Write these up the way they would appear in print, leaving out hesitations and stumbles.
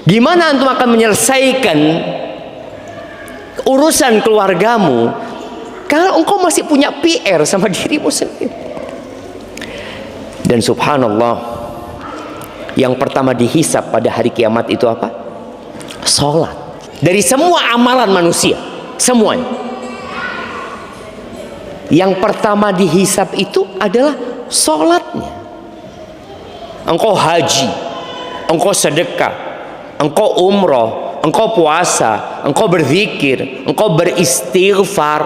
Gimana antum akan menyelesaikan urusan keluargamu kalau engkau masih punya PR sama dirimu sendiri? Dan subhanallah, yang pertama dihisab pada hari kiamat itu apa? Sholat. Dari semua amalan manusia, semuanya, yang pertama dihisab itu adalah sholatnya. Engkau haji, engkau sedekah, engkau umroh, engkau puasa, engkau berzikir, engkau beristighfar,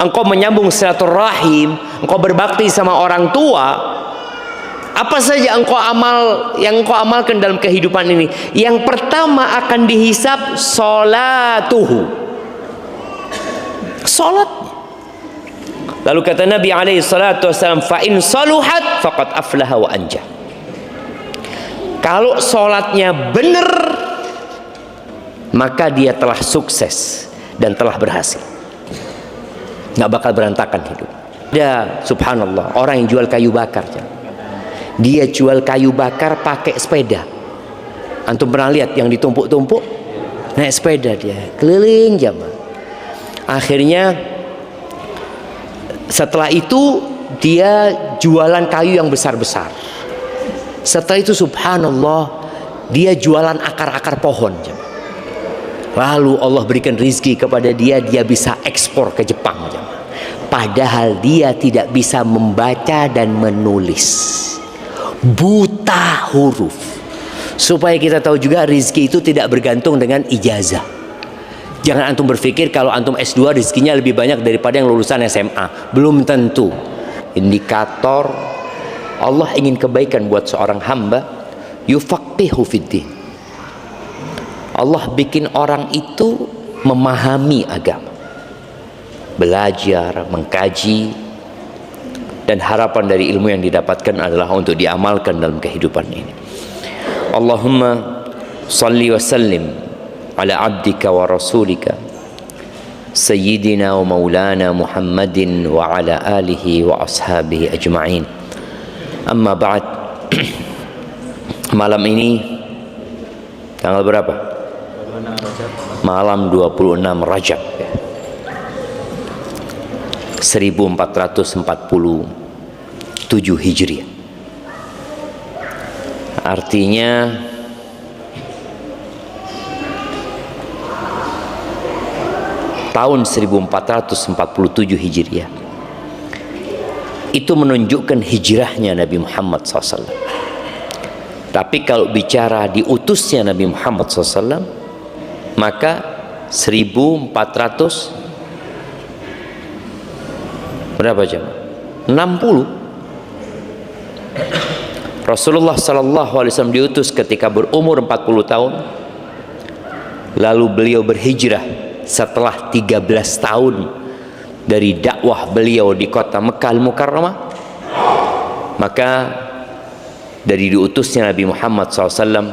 engkau menyambung silaturahim, engkau berbakti sama orang tua. Apa saja yang engkau amalkan dalam kehidupan ini, yang pertama akan dihisab sholatuhu, sholatnya. Lalu kata Nabi alaihi salatu wassalam, fa in saluhat faqad aflaha wa anjah. Kalau sholatnya benar, maka dia telah sukses dan telah berhasil, nggak bakal berantakan hidup. Ada subhanallah orang yang jual kayu bakar, dia jual kayu bakar pakai sepeda. Antum pernah lihat yang ditumpuk-tumpuk? Naik sepeda dia keliling jamaah. Akhirnya setelah itu dia jualan kayu yang besar-besar. Setelah itu subhanallah dia jualan akar-akar pohon. Lalu Allah berikan rizki kepada dia, dia bisa ekspor ke Jepang. Padahal dia tidak bisa membaca dan menulis, buta huruf. Supaya kita tahu juga rizki itu tidak bergantung dengan ijazah. Jangan antum berpikir kalau antum S2 rizkinya lebih banyak daripada yang lulusan SMA. Belum tentu. Indikator Allah ingin kebaikan buat seorang hamba, yufaqihu fiddin. Allah bikin orang itu memahami agama, belajar, mengkaji, dan harapan dari ilmu yang didapatkan adalah untuk diamalkan dalam kehidupan ini. Allahumma salli wa sallim ala abdika wa rasulika sayyidina wa maulana Muhammadin wa ala alihi wa ashabihi ajma'in. Amma ba'd. Malam ini tanggal berapa? Malam 26 Rajab 1447 Hijriah. Artinya tahun 1447 Hijriah itu menunjukkan hijrahnya Nabi Muhammad SAW. Tapi kalau bicara diutusnya Nabi Muhammad SAW, maka 1400 berapa jam? 60. Rasulullah SAW diutus ketika berumur 40 tahun. Lalu beliau berhijrah setelah 13 tahun dari dakwah beliau di kota Mekah Al-Mukarramah. Maka dari diutusnya Nabi Muhammad SAW,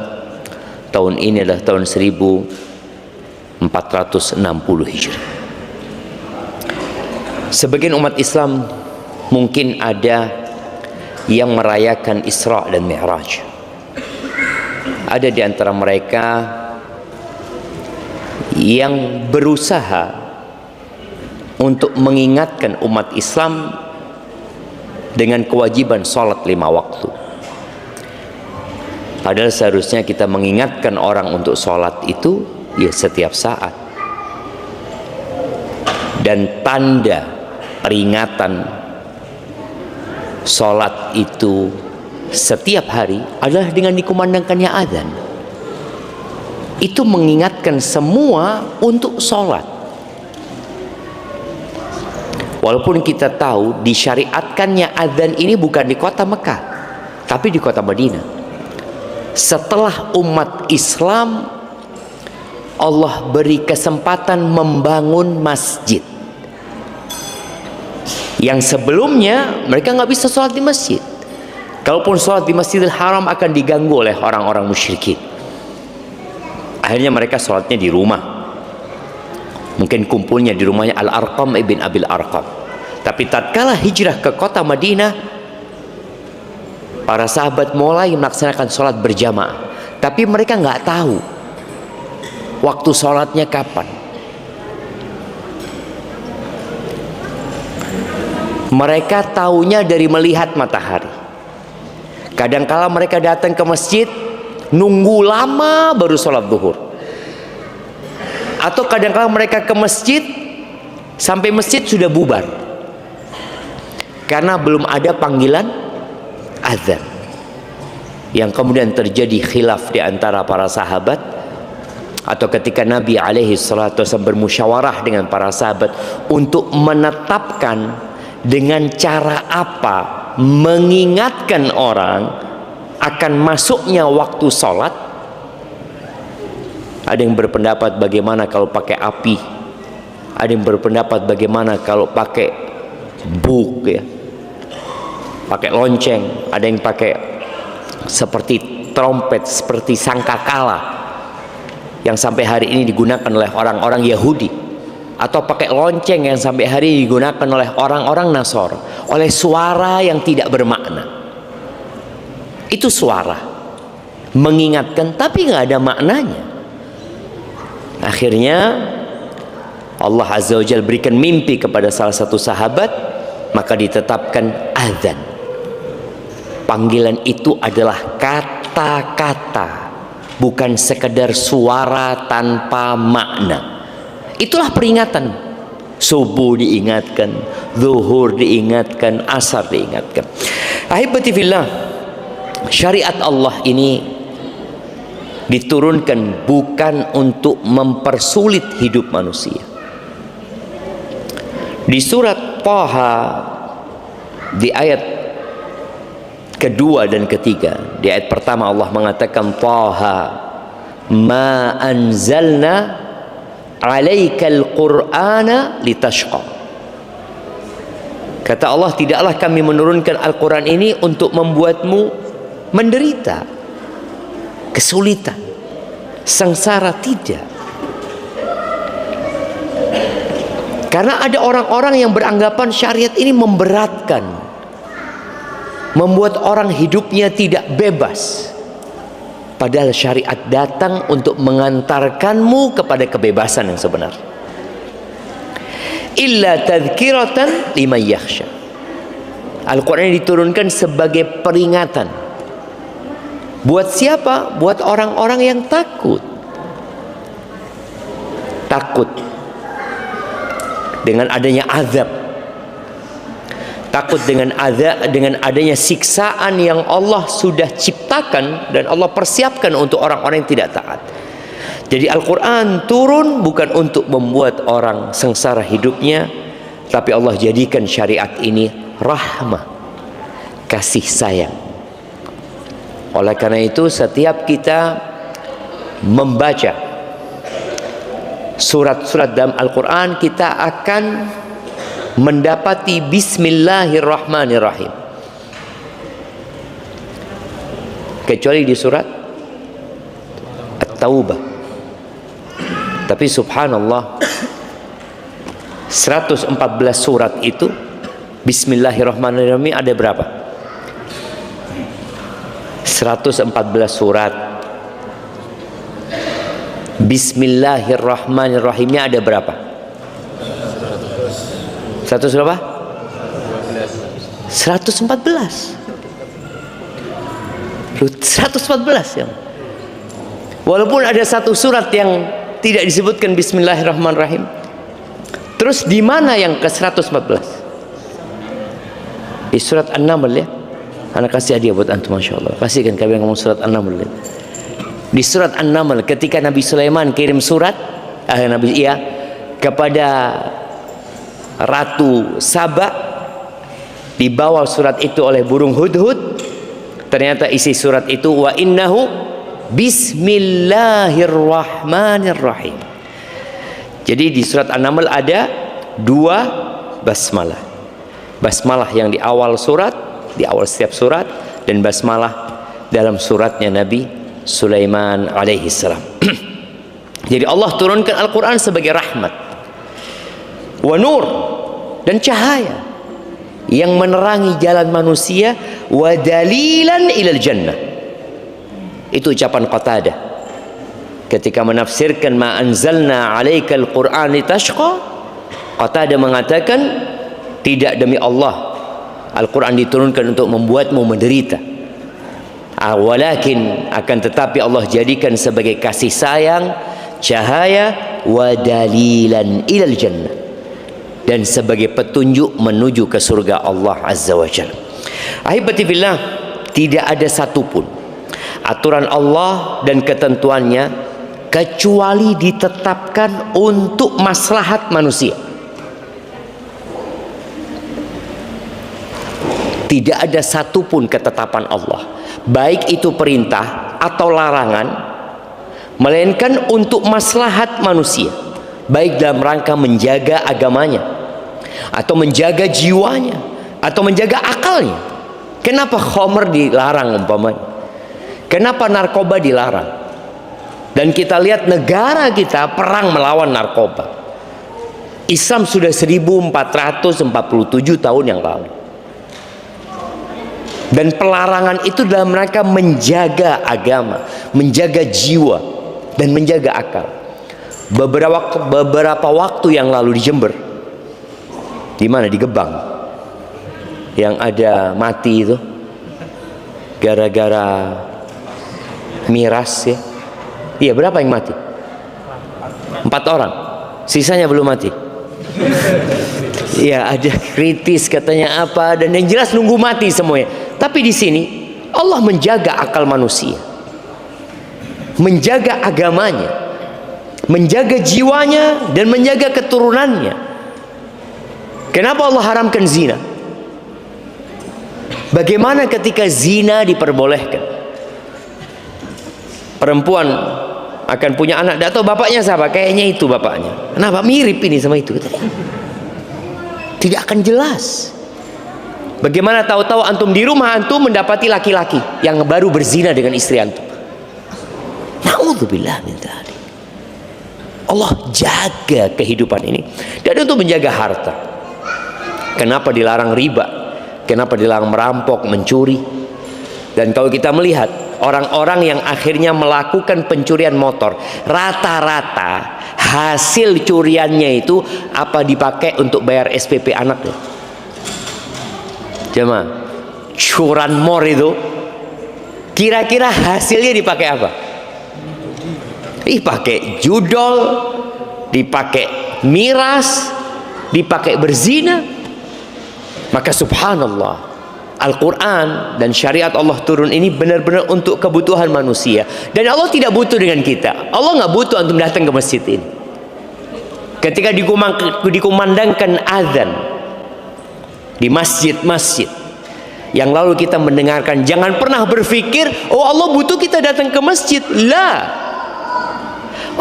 tahun ini adalah tahun 1460 Hijriah. Sebagian umat Islam mungkin ada yang merayakan Isra dan Mi'raj. Ada di antara mereka yang berusaha untuk mengingatkan umat Islam dengan kewajiban sholat 5 waktu. Padahal seharusnya kita mengingatkan orang untuk sholat itu ya setiap saat. Dan tanda peringatan sholat itu setiap hari adalah dengan dikumandangkannya azan. Itu mengingatkan semua untuk sholat. Walaupun kita tahu disyariatkannya azan ini bukan di kota Mekah, tapi di kota Madinah. Setelah umat Islam Allah beri kesempatan membangun masjid, yang sebelumnya mereka nggak bisa sholat di masjid. Kalaupun sholat di Masjidil Haram akan diganggu oleh orang-orang musyrikin. Akhirnya mereka sholatnya di rumah. Mungkin kumpulnya di rumahnya Al-Arqam ibn Abil Arqam. Tapi tatkala hijrah ke kota Madinah, para sahabat mulai melaksanakan sholat berjamaah. Tapi mereka nggak tahu waktu sholatnya kapan. Mereka taunya dari melihat matahari. Kadangkala mereka datang ke masjid, nunggu lama baru sholat zuhur. Atau kadangkala mereka ke masjid, sampai masjid sudah bubar, karena belum ada panggilan azan. Yang kemudian terjadi khilaf di antara para sahabat, atau ketika Nabi alaihi salatu wasallam bermusyawarah dengan para sahabat untuk menetapkan dengan cara apa mengingatkan orang akan masuknya waktu sholat. Ada yang berpendapat bagaimana kalau pakai api, ada yang berpendapat bagaimana kalau pakai buk, ya, pakai lonceng, ada yang pakai seperti trompet, seperti sangkakala yang sampai hari ini digunakan oleh orang-orang Yahudi, atau pakai lonceng yang sampai hari ini digunakan oleh orang-orang Nasor, oleh suara yang tidak bermakna. Itu suara mengingatkan tapi nggak ada maknanya. Akhirnya Allah Azza wa Jalla berikan mimpi kepada salah satu sahabat, maka ditetapkan azan. Panggilan itu adalah kata-kata, bukan sekedar suara tanpa makna. Itulah peringatan. Subuh diingatkan, zuhur diingatkan, asar diingatkan. Ahibati fillah, syariat Allah ini diturunkan bukan untuk mempersulit hidup manusia. Di surat Thaha, di ayat kedua dan ketiga, di ayat pertama Allah mengatakan, Thaha ma anzalna alaikal qur'ana litashqa. Kata Allah, tidaklah kami menurunkan Al-Quran ini untuk membuatmu menderita, kesulitan, sengsara. Tidak. Karena ada orang-orang yang beranggapan syariat ini memberatkan, membuat orang hidupnya tidak bebas. Padahal syariat datang untuk mengantarkanmu kepada kebebasan yang sebenar. Illa tadhkiratan liman yakhsha. Al-Quran diturunkan sebagai peringatan. Buat siapa? Buat orang-orang yang takut. Takut dengan adanya azab. Takut dengan adanya siksaan yang Allah sudah ciptakan dan Allah persiapkan untuk orang-orang yang tidak taat. Jadi Al-Quran turun bukan untuk membuat orang sengsara hidupnya, tapi Allah jadikan syariat ini rahmah, kasih sayang. Oleh karena itu setiap kita membaca surat-surat dalam Al-Quran, kita akan mendapati Bismillahirrahmanirrahim, kecuali di surat At-Taubah. Tapi subhanallah, 114 surat itu Bismillahirrahmanirrahim ada berapa? 114 surat. Bismillahirrahmanirrahimnya ada berapa? 100 berapa? 114. 114 ya. Walaupun ada satu surat yang tidak disebutkan Bismillahirrahmanirrahim. Terus di mana yang ke 114? Di surat An-Naml ya. Anak kasih hadiah buat antum, Masya Allah. Pastikan kalian ngomong surat An-Naml ya. Di surat An-Naml ketika Nabi Sulaiman kirim surat kepada Ratu Saba, dibawa surat itu oleh burung hudhud. Ternyata isi surat itu wa innahu Bismillahirrahmanirrahim. Jadi di surat An-Naml ada 2 basmalah. Basmalah yang di awal surat, di awal setiap surat, dan basmalah dalam suratnya Nabi Sulaiman alaihi salam. Jadi Allah turunkan Al-Quran sebagai rahmat, wa nur, dan cahaya yang menerangi jalan manusia, wa dalilan ilal jannah. Itu ucapan Qatadah. ketika menafsirkan ma anzalna 'alaikal Qur'an litashqa, Qatadah mengatakan tidak, demi Allah Al-Quran diturunkan untuk membuatmu menderita, walakin akan tetapi Allah jadikan sebagai kasih sayang, cahaya, wa dalilan ilal jannah, dan sebagai petunjuk menuju ke surga Allah Azza wa Jalla. Ahibati fillah, tidak ada satupun aturan Allah dan ketentuannya kecuali ditetapkan untuk maslahat manusia. Tidak ada satupun ketetapan Allah, baik itu perintah atau larangan, melainkan untuk maslahat manusia, baik dalam rangka menjaga agamanya, atau menjaga jiwanya, atau menjaga akalnya. Kenapa khamr dilarang umpamanya? Kenapa narkoba dilarang? Dan kita lihat negara kita perang melawan narkoba. Islam sudah 1447 tahun yang lalu. Dan pelarangan itu dalam rangka menjaga agama, menjaga jiwa, dan menjaga akal. Beberapa waktu yang lalu di Jember, di mana, di Gebang, yang ada mati itu gara-gara miras ya. Iya, berapa yang mati? 4 orang, sisanya belum mati. Ya, ada kritis katanya apa, dan yang jelas nunggu mati semuanya. Tapi di sini Allah menjaga akal manusia, menjaga agamanya, menjaga jiwanya, dan menjaga keturunannya. Kenapa Allah haramkan zina? Bagaimana ketika zina diperbolehkan? Perempuan akan punya anak, tidak tahu bapaknya siapa, kayaknya itu bapaknya. Kenapa mirip ini sama itu? Tidak akan jelas. Bagaimana tahu-tahu antum di rumah antum mendapati laki-laki yang baru berzina dengan istri antum? Na'udzubillah min dzalik. Allah jaga kehidupan ini. Dan untuk menjaga harta, kenapa dilarang riba? Kenapa dilarang merampok, mencuri? Dan kalau kita melihat orang-orang yang akhirnya melakukan pencurian motor, rata-rata hasil curiannya itu apa dipakai untuk bayar SPP anak ya? Jemaah, curanmor itu kira-kira hasilnya dipakai apa? Dipakai judol, dipakai miras, dipakai berzina. Maka subhanallah, Al-Quran dan syariat Allah turun ini benar-benar untuk kebutuhan manusia. Dan Allah tidak butuh dengan kita. Allah nggak butuh antum datang ke masjid ini. Ketika dikumandangkan azan di masjid-masjid yang lalu kita mendengarkan, jangan pernah berpikir oh Allah butuh kita datang ke masjid. La.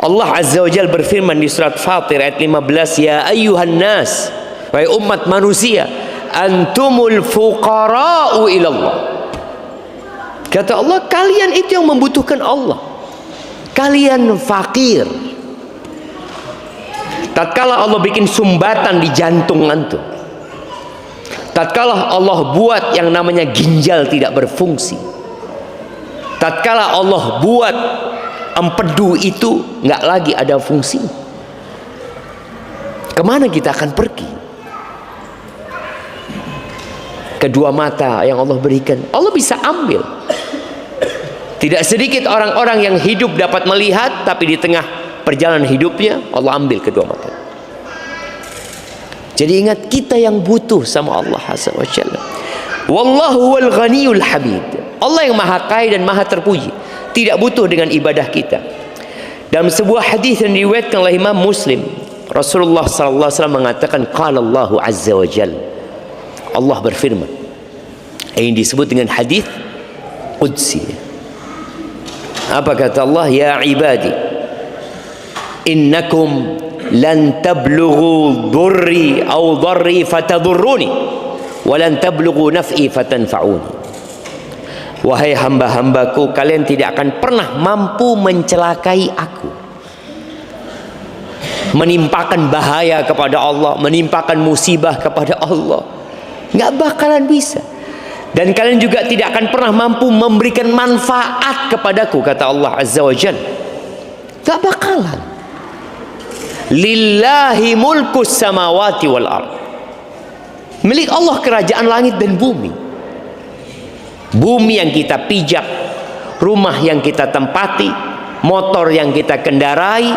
Allah Azza wa Jalla berfirman di surat Fatir ayat 15, ya ayyuhan nas, wahai umat manusia, antumul fuqara'u ilallah. Kata Allah, kalian itu yang membutuhkan Allah, kalian fakir. Tatkala Allah bikin sumbatan di jantung antum, tatkala Allah buat yang namanya ginjal tidak berfungsi, tatkala Allah buat empedu itu nggak lagi ada fungsi, kemana kita akan pergi? Kedua mata yang Allah berikan, Allah bisa ambil. Tidak sedikit orang-orang yang hidup dapat melihat, tapi di tengah perjalanan hidupnya Allah ambil kedua mata. Jadi ingat, kita yang butuh sama Allah Azza wa Jalla. Wallahu wal ghaniyul hamid. Allah yang maha kaya dan maha terpuji, tidak butuh dengan ibadah kita. Dalam sebuah hadis yang diriwayatkan oleh Imam Muslim, Rasulullah sallallahu alaihi wasallam mengatakan, qala Allahu Azza wa Jalla, Allah berfirman, yang disebut dengan hadis qudsi. Apa kata Allah? Ya ibadi, innakum lan tablughu dhurri aw dharri fatadurruni wa lan tablughu naf'i fatanfa'uni. Wahai hamba-hambaku, kalian tidak akan pernah mampu mencelakai aku, menimpakan bahaya kepada Allah, menimpakan musibah kepada Allah. Nggak bakalan bisa. Dan kalian juga tidak akan pernah mampu memberikan manfaat kepadaku, kata Allah Azza wa Jalla. Tak bakalan. Lillahi mulkus samawati wal ard. Milik Allah kerajaan langit dan bumi. Bumi yang kita pijak, rumah yang kita tempati, motor yang kita kendarai,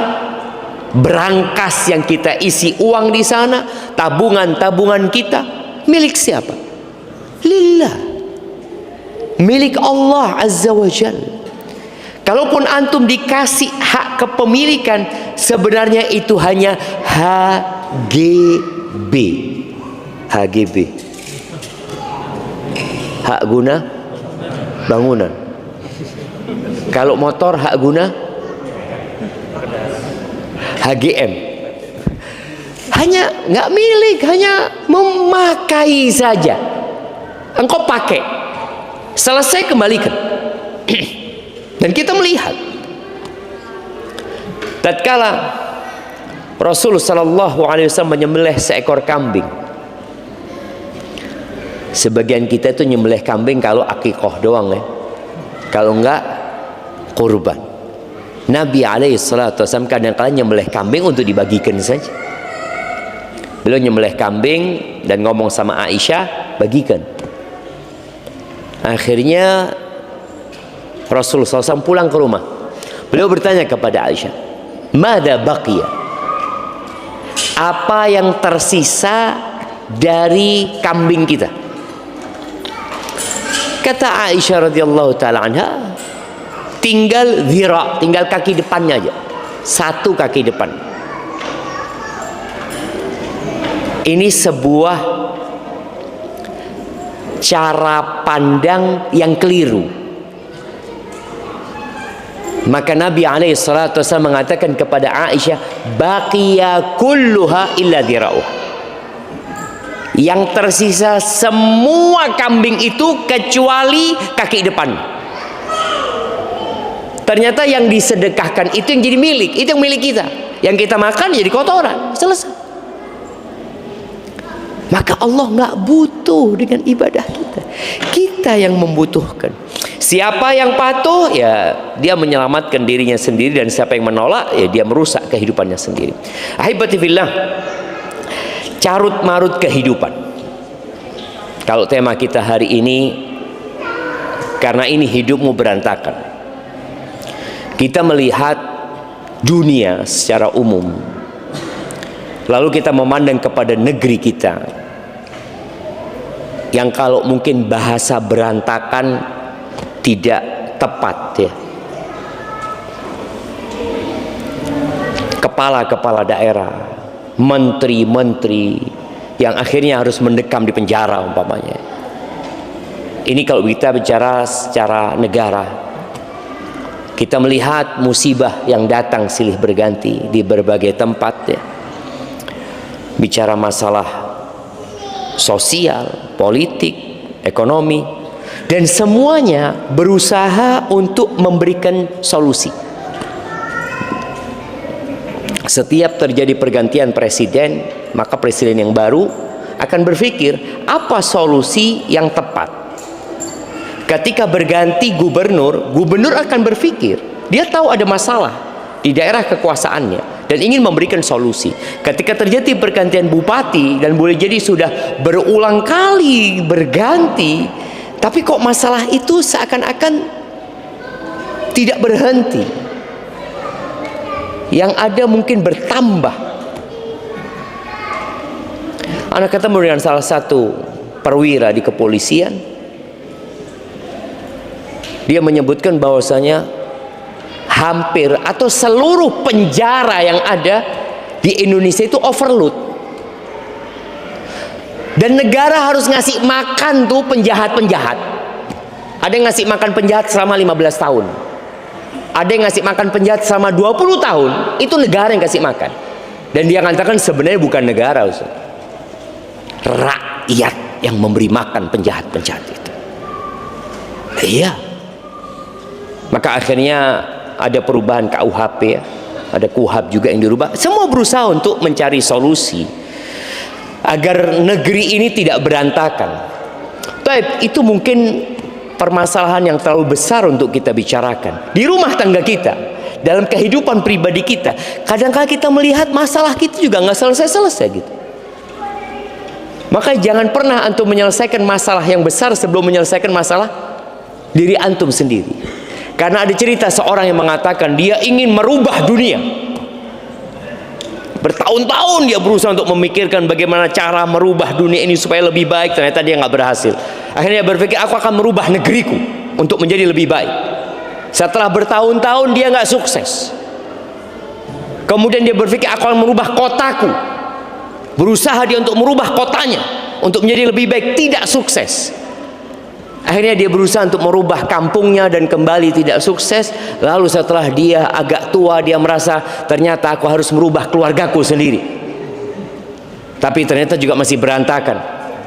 berangkas yang kita isi uang di sana, tabungan-tabungan kita, milik siapa? Lillah. Milik Allah Azza wa Jalla. Kalaupun antum dikasih hak kepemilikan, sebenarnya itu hanya HGB. HGB. Hak guna bangunan. Kalau motor hak guna HGM. Hanya nggak milik, hanya memakai saja. Engkau pakai, selesai kembalikan. Dan kita melihat tatkala Rasul sallallahu alaihi wasallam menyembelih seekor kambing. Sebagian kita itu nyembelih kambing kalau akikah doang ya. Kalau enggak kurban. Nabi alaihi salatu wasallam kadang-kadang nyembelih kambing untuk dibagikan saja. Beliau nyembelih kambing dan ngomong sama Aisyah, bagikan. Akhirnya Rasulullah SAW pulang ke rumah. Beliau bertanya kepada Aisyah, "Mada baqiya?" Apa yang tersisa dari kambing kita? Kata Aisyah radhiyallahu taala anha, tinggal dhira, tinggal kaki depannya aja. Satu kaki depan. Ini sebuah cara pandang yang keliru. Maka Nabi alaihi salatu wasallam mengatakan kepada Aisyah, baqiya kulluha illa dhira'uh. Yang tersisa semua kambing itu kecuali kaki depan. Ternyata yang disedekahkan itu yang jadi milik, itu yang milik kita. Yang kita makan jadi kotoran, selesai. Maka Allah nggak butuh dengan ibadah kita. Kita yang membutuhkan. Siapa yang patuh, ya dia menyelamatkan dirinya sendiri, dan siapa yang menolak, ya dia merusak kehidupannya sendiri. Ahibati fillah, carut marut kehidupan. Kalau tema kita hari ini, karena ini hidupmu berantakan. Kita melihat dunia secara umum, lalu kita memandang kepada negeri kita, yang kalau mungkin bahasa berantakan tidak tepat ya. Kepala-kepala daerah, menteri-menteri yang akhirnya harus mendekam di penjara umpamanya. Ini kalau kita bicara secara negara. Kita melihat musibah yang datang silih berganti di berbagai tempat ya. Bicara masalah sosial, politik, ekonomi, dan semuanya berusaha untuk memberikan solusi. Setiap terjadi pergantian presiden, maka presiden yang baru akan berpikir apa solusi yang tepat. Ketika berganti gubernur, gubernur akan berpikir, dia tahu ada masalah di daerah kekuasaannya dan ingin memberikan solusi. Ketika terjadi pergantian bupati, dan boleh jadi sudah berulang kali berganti, tapi kok masalah itu seakan-akan tidak berhenti. Yang ada mungkin bertambah. Anak ketemu dengan salah satu perwira di kepolisian. Dia menyebutkan bahwasanya hampir atau seluruh penjara yang ada di Indonesia itu overload. Dan negara harus ngasih makan tuh penjahat-penjahat. Ada yang ngasih makan penjahat selama 15 tahun. Ada yang ngasih makan penjahat selama 20 tahun. Itu negara yang kasih makan. Dan dia mengatakan sebenarnya bukan negara, Ustaz. Rakyat yang memberi makan penjahat-penjahat itu. Iya. Maka akhirnya ada perubahan KUHP ya. Ada KUHAP juga yang dirubah. Semua berusaha untuk mencari solusi agar negeri ini tidak berantakan. Tapi itu mungkin permasalahan yang terlalu besar untuk kita bicarakan. Di rumah tangga kita, dalam kehidupan pribadi kita, kadang-kadang kita melihat masalah kita juga nggak selesai-selesai gitu. Maka jangan pernah antum menyelesaikan masalah yang besar sebelum menyelesaikan masalah diri antum sendiri. Karena ada cerita seorang yang mengatakan dia ingin merubah dunia. Bertahun-tahun dia berusaha untuk memikirkan bagaimana cara merubah dunia ini supaya lebih baik. Ternyata dia nggak berhasil. Akhirnya dia berpikir, aku akan merubah negeriku untuk menjadi lebih baik. Setelah bertahun-tahun dia nggak sukses. Kemudian dia berpikir, aku akan merubah kotaku. Berusaha dia untuk merubah kotanya untuk menjadi lebih baik, tidak sukses. Akhirnya dia berusaha untuk merubah kampungnya dan kembali tidak sukses. Lalu setelah dia agak tua, dia merasa ternyata aku harus merubah keluargaku sendiri. Tapi ternyata juga masih berantakan.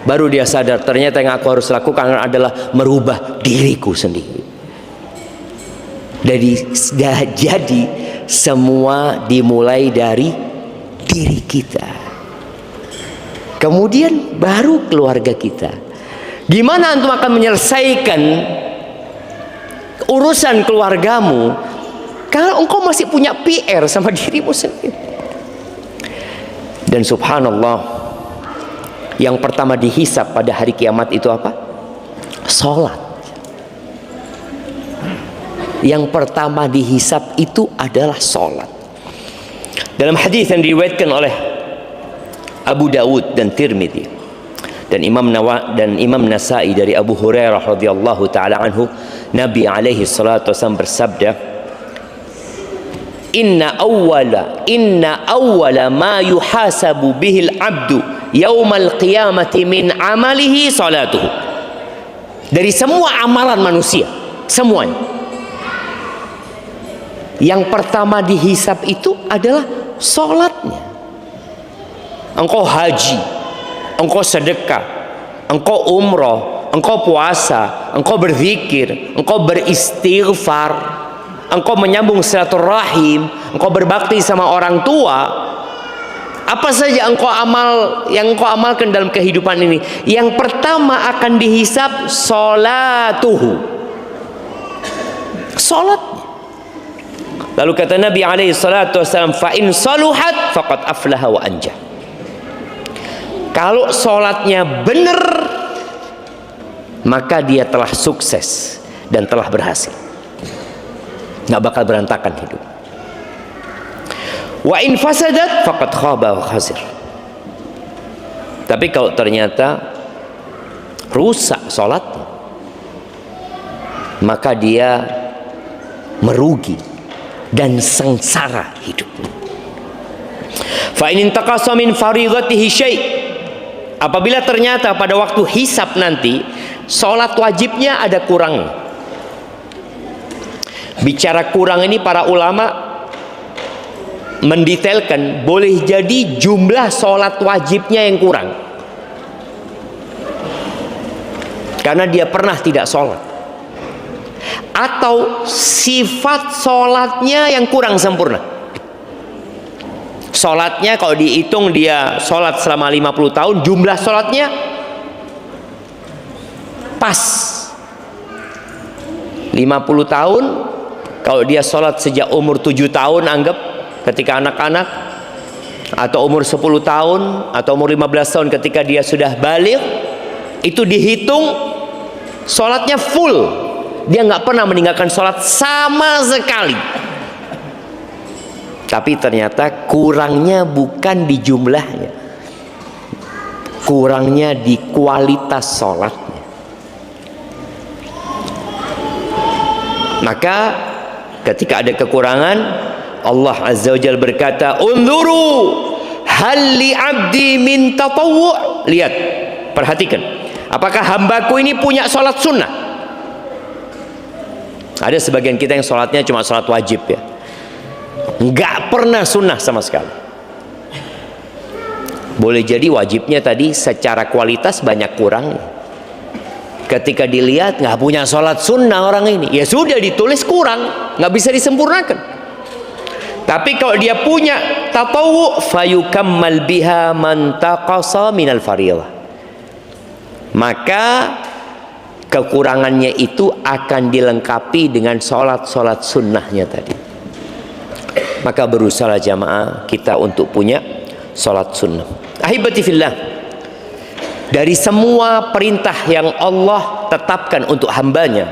Baru dia sadar ternyata yang aku harus lakukan adalah merubah diriku sendiri. Jadi semua dimulai dari diri kita. Kemudian baru keluarga kita. Gimana antum akan menyelesaikan urusan keluargamu kalau engkau masih punya PR sama dirimu sendiri? Dan subhanallah, yang pertama dihisap pada hari kiamat itu apa? Salat. Yang pertama dihisap itu adalah salat. Dalam hadis yang diriwayatkan oleh Abu Dawud dan Tirmidzi dan Imam Nasa'i dari Abu Hurairah radhiyallahu taala anhu, Nabi alaihi salatu wasallam bersabda, Inna awwala ma yuhasabu bihil abdu yaumal qiyamati min amalihi salatuhu. Dari semua amalan manusia, semuanya, yang pertama dihisap itu adalah salatnya. Engkau haji, engkau sedekah, engkau umroh, engkau puasa, engkau berzikir, engkau beristighfar, engkau menyambung silaturahim, engkau berbakti sama orang tua. Apa saja yang engkau amalkan dalam kehidupan ini, yang pertama akan dihisap salatuhu, salatnya. Lalu kata Nabi alaihi salatu wasallam, fa in saluhat faqad aflaha wa anjah. Kalau sholatnya benar, maka dia telah sukses dan telah berhasil, nggak bakal berantakan hidup. Wa in fasadat faqad khaba wa khasir. Tapi kalau ternyata rusak sholatnya, maka dia merugi dan sengsara hidupnya. Fa in intaqasa min fardhatihi syai'. Apabila ternyata pada waktu hisab nanti sholat wajibnya ada kurangnya. Bicara kurang ini para ulama mendetailkan, boleh jadi jumlah sholat wajibnya yang kurang karena dia pernah tidak sholat, atau sifat sholatnya yang kurang sempurna. Sholatnya kalau dihitung dia sholat selama 50 tahun, jumlah sholatnya pas 50 tahun. Kalau dia sholat sejak umur 7 tahun, anggap ketika anak-anak, atau umur 10 tahun, atau umur 15 tahun ketika dia sudah baligh, itu dihitung sholatnya full. Dia nggak pernah meninggalkan sholat sama sekali. Tapi ternyata kurangnya bukan di jumlahnya, kurangnya di kualitas sholatnya. Maka ketika ada kekurangan, Allah Azza wa Jalla berkata, unzuru hal li abdi min tatawwu'. Lihat, perhatikan, apakah hambaku ini punya sholat sunnah? Ada sebagian kita yang sholatnya cuma sholat wajib ya, nggak pernah sunnah sama sekali. Boleh jadi wajibnya tadi secara kualitas banyak kurangnya. Ketika dilihat nggak punya sholat sunnah orang ini, ya sudah ditulis kurang, nggak bisa disempurnakan. Tapi kalau dia punya tatawwu, fayukammal biha man taqasa minal fardhiyah, maka kekurangannya itu akan dilengkapi dengan sholat sunnahnya tadi. Maka berusaha jamaah kita untuk punya sholat sunnah. Ahibati fillah, dari semua perintah yang Allah tetapkan untuk hambanya,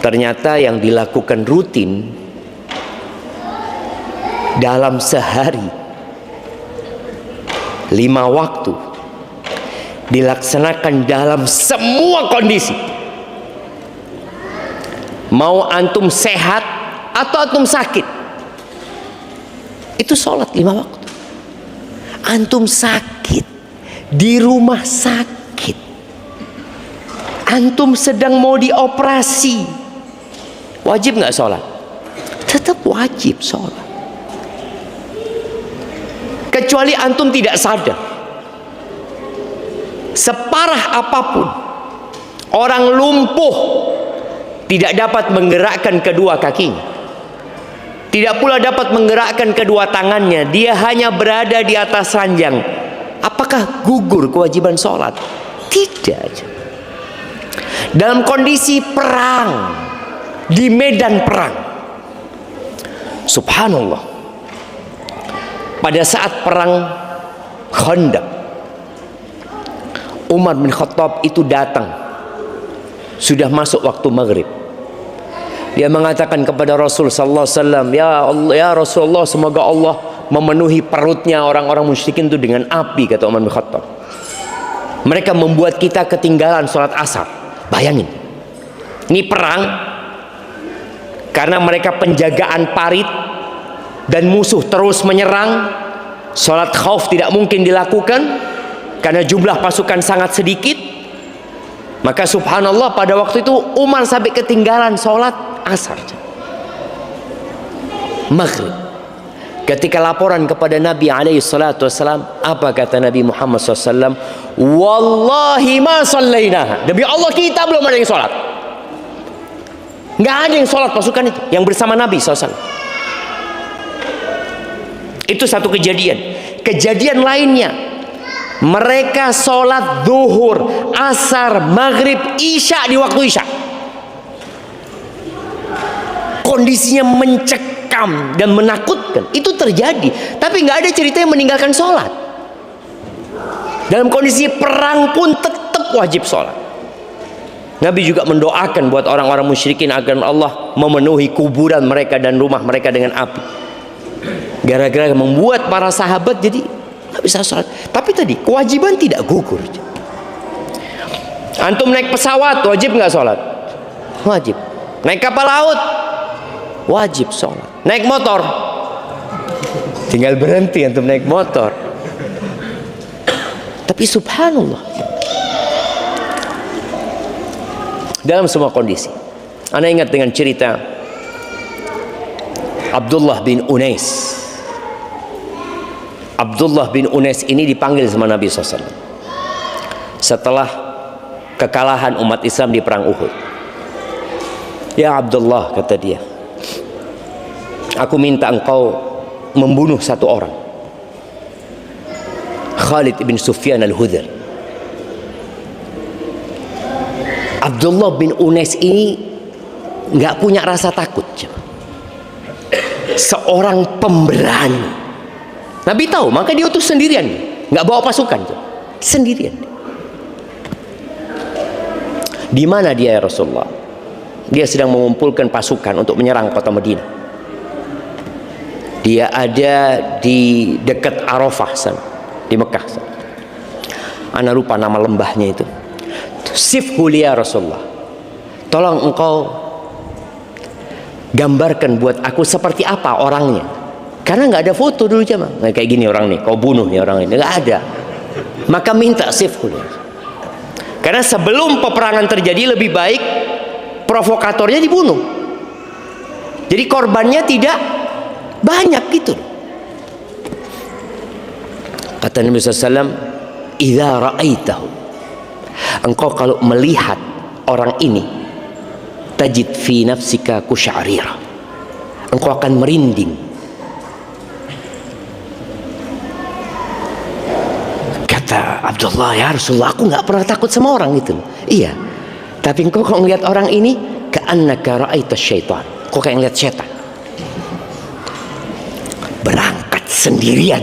ternyata yang dilakukan rutin dalam sehari 5 waktu, dilaksanakan dalam semua kondisi. Mau antum sehat atau antum sakit, itu sholat 5 waktu. Antum sakit, di rumah sakit, antum sedang mau dioperasi, wajib nggak sholat? Tetap wajib sholat. Kecuali antum tidak sadar. Separah apapun, orang lumpuh tidak dapat menggerakkan kedua kakinya, tidak pula dapat menggerakkan kedua tangannya, dia hanya berada di atas ranjang. Apakah gugur kewajiban sholat? Tidak. Dalam kondisi perang, di medan perang, subhanallah, pada saat perang Khandaq, Umar bin Khattab itu datang, sudah masuk waktu maghrib. Dia mengatakan kepada Rasul sallallahu alaihi wasallam, "Ya Allah, ya Rasulullah, semoga Allah memenuhi perutnya orang-orang musyrikin itu dengan api," kata Umar bin Khattab. Mereka membuat kita ketinggalan sholat asar. Bayangin, ini perang karena mereka penjagaan parit dan musuh terus menyerang. Sholat khauf tidak mungkin dilakukan karena jumlah pasukan sangat sedikit. Maka subhanallah, pada waktu itu Umar sampai ketinggalan sholat asar, maghrib. Ketika laporan kepada Nabi alaihi salatu wassalam, apa kata Nabi Muhammad SAW? Wallahi ma sallaina. Demi Allah kita belum ada yang sholat. Nggak ada yang sholat pasukan itu yang bersama Nabi SAW. Itu satu kejadian. Kejadian lainnya, mereka sholat zuhur, asar, maghrib, isya di waktu isya. Kondisinya mencekam dan menakutkan. Itu terjadi, tapi nggak ada cerita yang meninggalkan sholat. Dalam kondisi perang pun tetap wajib sholat. Nabi juga mendoakan buat orang-orang musyrikin agar Allah memenuhi kuburan mereka dan rumah mereka dengan api. Gara-gara membuat para sahabat jadi nggak bisa sholat. Tapi tadi kewajiban tidak gugur. Antum naik pesawat wajib nggak sholat? Wajib. Naik kapal laut wajib sholat. Naik motor tinggal berhenti antum naik motor. Tapi subhanallah, dalam semua kondisi. Anda ingat dengan cerita Abdullah bin Unais. Abdullah bin Unais ini dipanggil sama Nabi SAW setelah kekalahan umat Islam di perang Uhud. Ya Abdullah, kata dia, aku minta engkau membunuh satu orang, Khalid bin Sufyan al-Hudhar. Abdullah bin Unais ini nggak punya rasa takut, seorang pemberani. Nabi tahu, maka dia utus sendirian, nggak bawa pasukan, sendirian. Di mana dia ya Rasulullah? Dia sedang mengumpulkan pasukan untuk menyerang kota Madinah. Dia ada di dekat Arafah sana, di Mekah sana. Ana lupa nama lembahnya itu. Sifhu li ya Rasulullah, tolong engkau gambarkan buat aku seperti apa orangnya. Karena nggak ada foto dulu jemaah. Nah, kayak gini orang nih, kau bunuh nih orang ini, nggak ada. Maka minta sifhu. Karena sebelum peperangan terjadi lebih baik provokatornya dibunuh. Jadi korbannya tidak banyak gitu. Kata Nabi SAW, "Idza ra'aitahu," engkau kalau melihat orang ini, tajid fi nafsika kusya'rira, engkau akan merinding. Kata Abdullah, ya Rasulullah, aku nggak pernah takut sama orang gitu. Iya, tapi engkau kalau ngelihat orang ini, ka'annaka ra'aita syaitan, kau kayak ngelihat setan. berangkat sendirian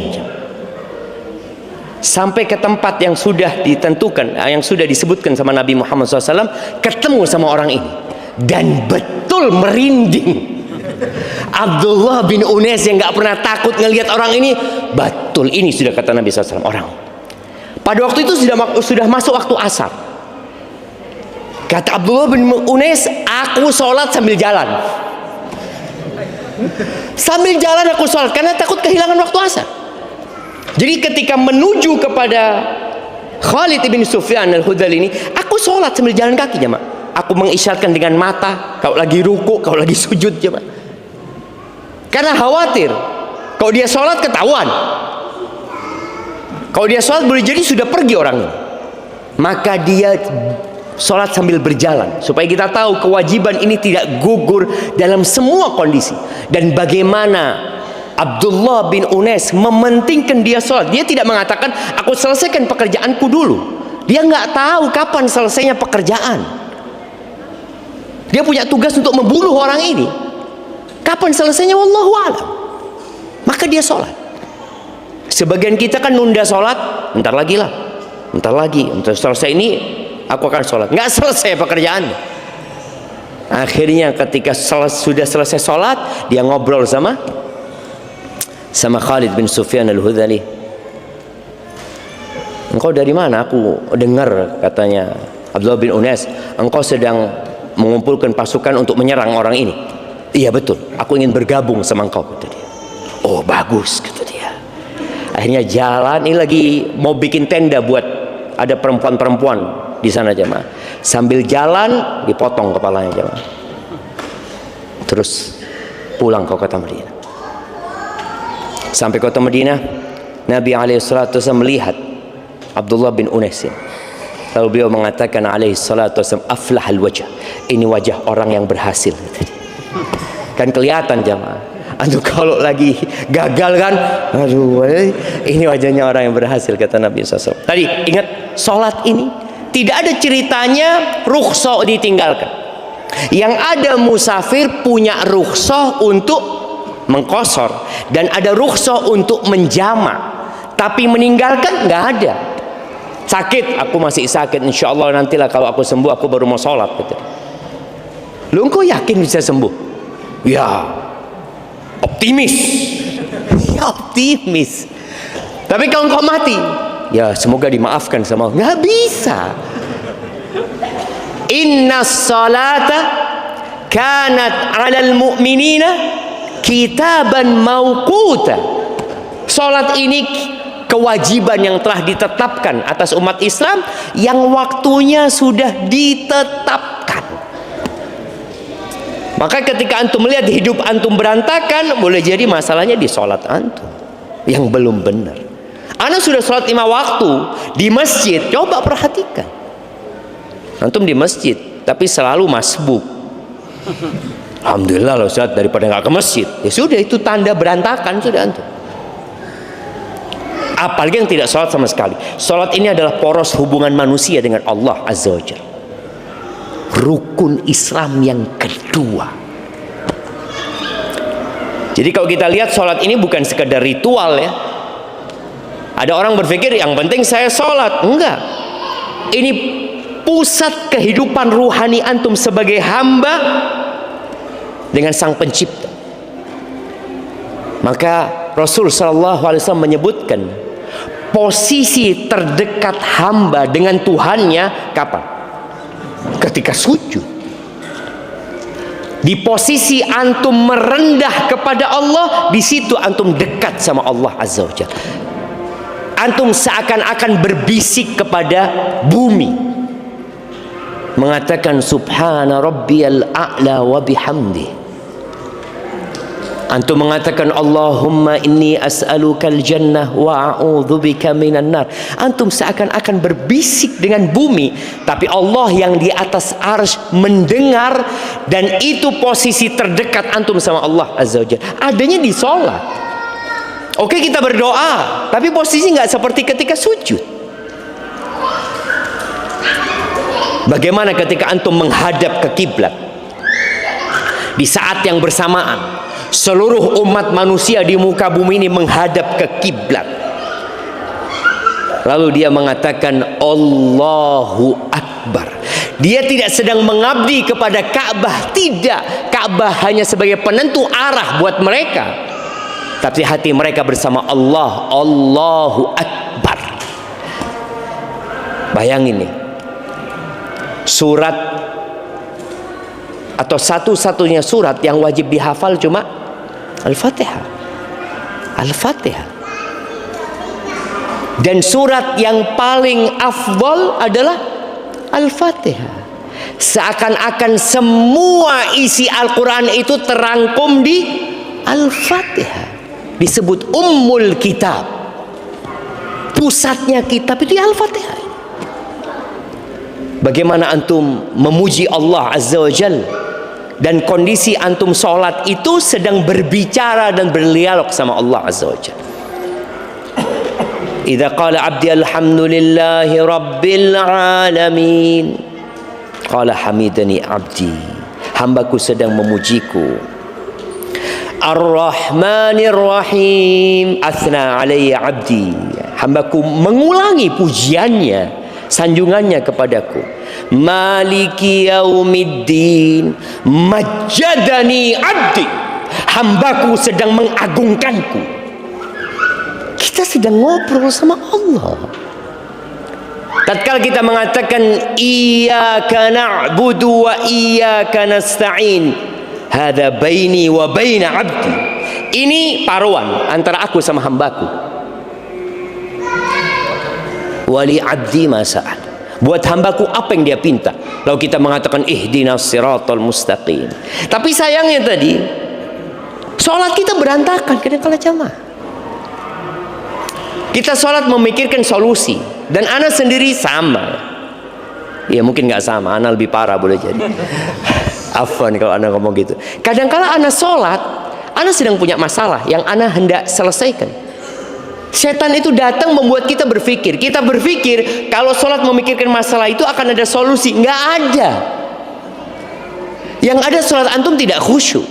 sampai ke tempat yang sudah ditentukan, yang sudah disebutkan sama Nabi Muhammad SAW, ketemu sama orang ini dan betul merinding. Abdullah bin Unais yang gak pernah takut ngelihat orang ini, betul ini sudah kata Nabi SAW orang. Pada waktu itu sudah masuk waktu asar. Kata Abdullah bin Unais, aku sholat sambil jalan. Sambil jalan aku sholat karena takut kehilangan waktu asar. Jadi ketika menuju kepada Khalid bin Sufyan al-Hudhali ini, aku sholat sambil jalan kaki jemaah. Aku mengisyaratkan dengan mata, kalau lagi ruku, kalau lagi sujud jemaah. Karena khawatir kalau dia sholat ketahuan. Kalau dia sholat boleh jadi sudah pergi orang ini. Maka dia sholat sambil berjalan supaya kita tahu kewajiban ini tidak gugur dalam semua kondisi. Dan bagaimana Abdullah bin Unais mementingkan dia sholat. Dia tidak mengatakan aku selesaikan pekerjaanku dulu. Dia nggak tahu kapan selesainya pekerjaan. Dia punya tugas untuk membunuh orang ini. Kapan selesainya wallahu a'lam. Maka dia sholat. Sebagian kita kan nunda sholat, bentar lagi lah, bentar lagi, untuk selesai ini aku akan sholat. Nggak selesai pekerjaannya. Akhirnya ketika sudah selesai sholat, dia ngobrol sama Khalid bin Sufyan al-Hudhali. Engkau dari mana? Aku dengar katanya Abdullah bin Unais, engkau sedang mengumpulkan pasukan untuk menyerang orang ini. Iya betul, aku ingin bergabung sama engkau, kata dia. Oh bagus, kata dia. Akhirnya jalan, ini lagi mau bikin tenda buat ada perempuan-perempuan di sana jemaah. Sambil jalan dipotong kepalanya jemaah. Terus pulang ke kota Madinah. Sampai kota Madinah, Nabi SAW melihat Abdullah bin Unais. Lalu beliau mengatakan SAW, aflahal wajah. Ini wajah orang yang berhasil. Kan kelihatan jemaah. Antum kalau lagi gagal kan, aduh, ini wajahnya orang yang berhasil, kata Nabi SAW. Tadi ingat, sholat ini tidak ada ceritanya rukhsah ditinggalkan. Yang ada musafir punya rukhsah untuk mengqasar dan ada rukhsah untuk menjamak, tapi meninggalkan nggak ada. Sakit, aku masih sakit, insya Allah nantilah kalau aku sembuh aku baru mau sholat, gitu. Lu engkau yakin bisa sembuh? Ya, optimis. Ya, optimis. Tapi kalau engkau mati, ya semoga dimaafkan sama Allah. Nggak bisa. Inna salata kanat 'alal mu'minina kitaban mauquta. Salat ini kewajiban yang telah ditetapkan atas umat Islam yang waktunya sudah ditetapkan. Maka ketika antum melihat hidup antum berantakan, boleh jadi masalahnya di salat antum yang belum benar. Ana sudah salat 5 waktu di masjid, coba perhatikan. Antum di masjid tapi selalu masbuk. Alhamdulillah loh Ustaz, daripada nggak ke masjid. Ya sudah, itu tanda berantakan sudah antum. Apalagi yang tidak sholat sama sekali. Sholat ini adalah poros hubungan manusia dengan Allah Azza wa Jalla. Rukun Islam yang kedua. Jadi kalau kita lihat sholat ini bukan sekedar ritual ya. Ada orang berpikir yang penting saya sholat. Enggak. Ini pusat kehidupan ruhani antum sebagai hamba dengan Sang Pencipta. Maka Rasul sallallahu alaihi wasallam menyebutkan posisi terdekat hamba dengan Tuhannya kapan? Ketika sujud. Di posisi antum merendah kepada Allah, di situ antum dekat sama Allah Azza wa Jalla. Antum seakan-akan berbisik kepada bumi, mengatakan subhana rabbiyal a'la wa bihamdi. Antum mengatakan Allahumma inni as'alukal jannah wa a'udzubika minan nar. Antum seakan-akan berbisik dengan bumi, tapi Allah yang di atas arsy mendengar, dan itu posisi terdekat antum sama Allah Azza wa Jalla. Adanya di sholat. Oke, kita berdoa, tapi posisi nggak seperti ketika sujud. Bagaimana ketika antum menghadap ke kiblat? Di saat yang bersamaan Seluruh umat manusia di muka bumi ini menghadap ke kiblat. Lalu dia mengatakan Allahu Akbar. Dia tidak sedang mengabdi kepada Ka'bah, tidak. Ka'bah hanya sebagai penentu arah buat mereka, tapi hati mereka bersama Allah. Allahu Akbar. Bayangin nih, surat atau satu-satunya surat yang wajib dihafal cuma Al-Fatihah. Al-Fatihah. Dan surat yang paling afdal adalah Al-Fatihah. Seakan-akan semua isi Al-Quran itu terangkum di Al-Fatihah. Disebut Ummul Kitab. Pusatnya kitab itu Al-Fatihah. Bagaimana antum memuji Allah Azza wa Jalla, dan kondisi antum sholat itu sedang berbicara dan berdialog sama Allah Azza wa Jalla. Idza qala abdi alhamdulillahi rabbil alamin, qala hamidani abdi, hambaku sedang memujiku. Ar-Rahmanir Rahim, athna alayya abdi, hambaku mengulangi pujiannya, sanjungannya kepadaku. Maliki yaumiddin, majjadani abdi, hambaku sedang mengagungkanku. Kita sedang ngobrol sama Allah. Tatkala kita mengatakan iyyaka na'budu wa iyyaka nasta'in, hadza baini wa baina abdi, ini paruan antara aku sama hambaku. Wali abdi ma sa'al, buat hambaku apa yang dia pinta. Lalu kita mengatakan ihdinas siratal mustaqim. Tapi sayangnya tadi sholat kita berantakan kadang-kala jamaah. Kita sholat memikirkan solusi, dan ana sendiri sama. Ya mungkin nggak sama, ana lebih parah boleh jadi. Afwan kalau ana ngomong gitu. Kadang-kala ana sholat, ana sedang punya masalah yang ana hendak selesaikan. Setan itu datang membuat kita berpikir. Kita berpikir kalau sholat memikirkan masalah itu akan ada solusi. Nggak ada. Yang ada sholat antum tidak khusyuk.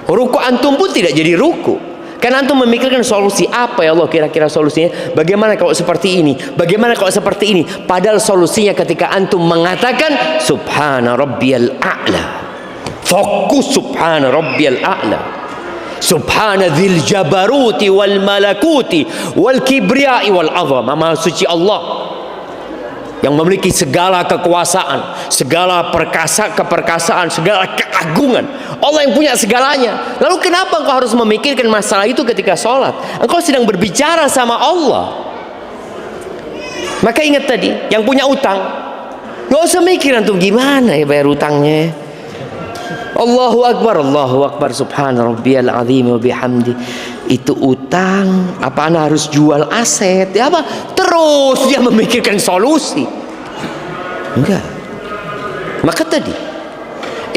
Ruku antum pun tidak jadi ruku. Karena antum memikirkan solusi. Apa ya Allah kira-kira solusinya? Bagaimana kalau seperti ini? Bagaimana kalau seperti ini? Padahal solusinya ketika antum mengatakan Subhana Rabbiyal A'la. Fokus Subhana Rabbiyal A'la. Subhana dzil jabaruti wal malakuti wal kibriyai wal azam. Maha suci Allah yang memiliki segala kekuasaan, segala keperkasaan, segala keagungan. Allah yang punya segalanya. Lalu kenapa engkau harus memikirkan masalah itu ketika sholat? Engkau sedang berbicara sama Allah. Maka ingat tadi, yang punya utang, gak usah mikir antum gimana ya bayar utangnya. Allahu Akbar, subhana rabbiyal azim wa bihamdi. Itu utang, apa anda harus jual aset? Ya apa? Terus dia memikirkan solusi. Enggak. Maka tadi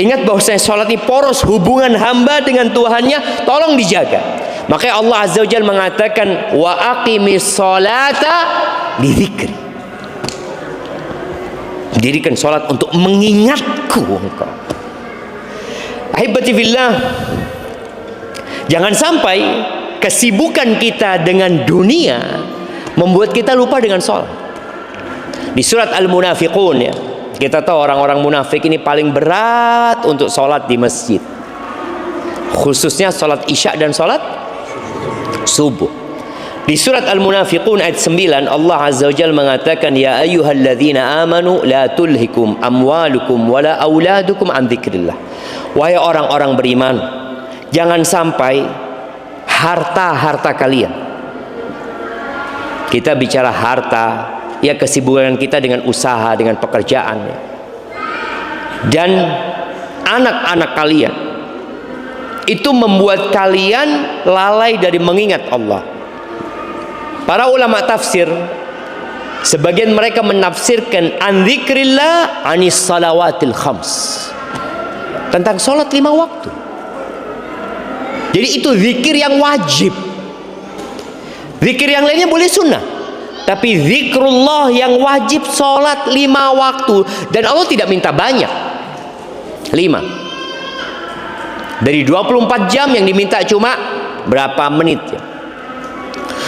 ingat bahwasanya sholat ini poros hubungan hamba dengan Tuhannya, tolong dijaga. Makanya Allah Azza wa Jalla mengatakan wa aqimis sholata li dzikri. Dirikan sholat untuk mengingatku engkau. Ahibati fillah, jangan sampai kesibukan kita dengan dunia membuat kita lupa dengan sholat. Di surat Al-Munafiqun ya, kita tahu orang-orang munafik ini paling berat untuk sholat di masjid, khususnya sholat isya dan sholat subuh. Di surat Al-Munafiqun ayat 9 Allah Azza wa Jalla mengatakan ya ayyuhalladzina amanu la tulhikum amwalukum wala auladukum an dzikrillah. Wahai orang-orang beriman, jangan sampai harta-harta kalian, kita bicara harta ya, kesibukan kita dengan usaha, dengan pekerjaan ya, dan anak-anak kalian itu membuat kalian lalai dari mengingat Allah. Para ulama tafsir, sebagian mereka menafsirkan an dzikrillah anis salawatil khams, tentang sholat 5 waktu. Jadi itu zikir yang wajib. Zikir yang lainnya boleh sunnah, tapi zikrullah yang wajib sholat 5 waktu. Dan Allah tidak minta banyak, 5. Dari 24 jam yang diminta cuma berapa menit ya.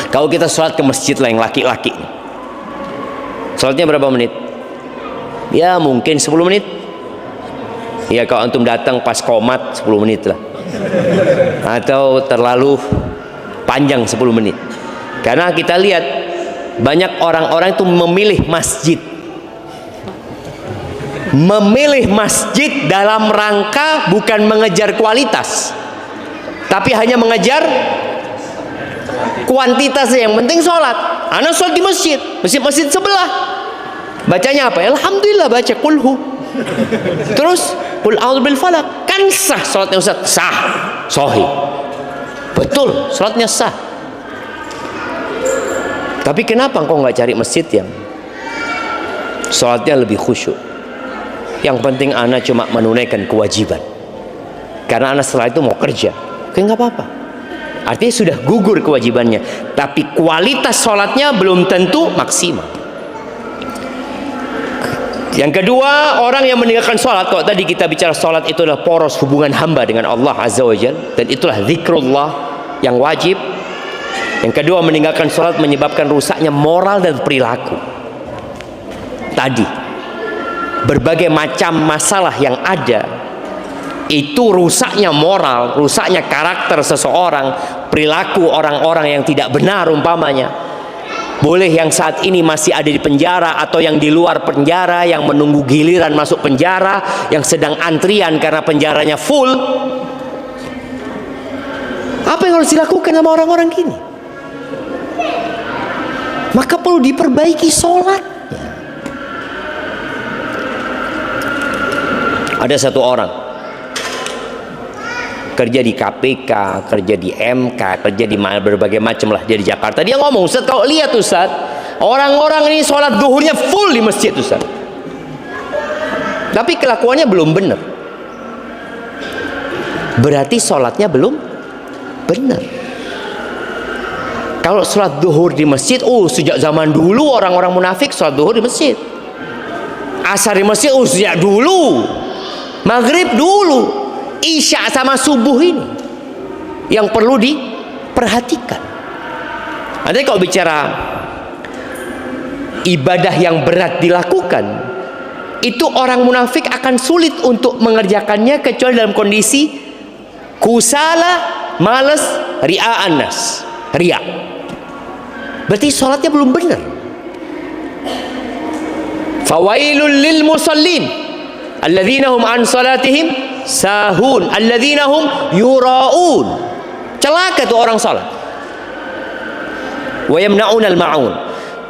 Kalau kita sholat ke masjid lah yang laki-laki, sholatnya berapa menit? Ya mungkin 10 menit. Ya kalau antum datang pas qomat 10 menit lah. Atau terlalu panjang 10 menit. Karena kita lihat banyak orang-orang itu memilih masjid. Memilih masjid dalam rangka bukan mengejar kualitas, tapi hanya mengejar kuantitas. Yang penting sholat. Anak sholat di masjid, masjid sebelah. Bacanya apa? Alhamdulillah baca kulhu. Terus kul a'udzu bil falaq. Kan sah sholatnya Ustaz? Sah, sahih. Betul, sholatnya sah. Tapi kenapa engkau nggak cari masjid yang sholatnya lebih khusyuk? Yang penting anak cuma menunaikan kewajiban, karena anak setelah itu mau kerja. Oke, nggak apa-apa. Artinya sudah gugur kewajibannya, tapi kualitas sholatnya belum tentu maksimal. Yang kedua, orang yang meninggalkan sholat. Kalau tadi kita bicara sholat itu adalah poros hubungan hamba dengan Allah Azza wa Jalla, dan itulah zikrullah yang wajib. Yang kedua, meninggalkan sholat menyebabkan rusaknya moral dan perilaku. Tadi berbagai macam masalah yang ada itu rusaknya moral, rusaknya karakter seseorang, perilaku orang-orang yang tidak benar umpamanya. Boleh yang saat ini masih ada di penjara atau yang di luar penjara, yang menunggu giliran masuk penjara, yang sedang antrian karena penjaranya full. Apa yang harus dilakukan sama orang-orang gini? Maka perlu diperbaiki sholat. Ada satu orang kerja di KPK, kerja di MK, kerja di berbagai macam lah, dia di Jakarta. Dia ngomong, Ustaz, kalau lihat Ustaz, orang-orang ini sholat duhurnya full di masjid Ustaz, tapi kelakuannya belum benar. Berarti sholatnya belum benar. Kalau sholat duhur di masjid, sejak zaman dulu orang-orang munafik sholat duhur di masjid. Asar di masjid, sejak dulu. Maghrib dulu. Isya sama subuh ini yang perlu diperhatikan. Nanti kalau bicara ibadah yang berat dilakukan, itu orang munafik akan sulit untuk mengerjakannya kecuali dalam kondisi kusala, malas, ria'an nas, ria'. Berarti sholatnya belum benar. Fawailul lil musallin alladzina hum an salatihim sahun, alladzina hum yura'un. Celaka tuh orang salat. Wa yamna'unal ma'un.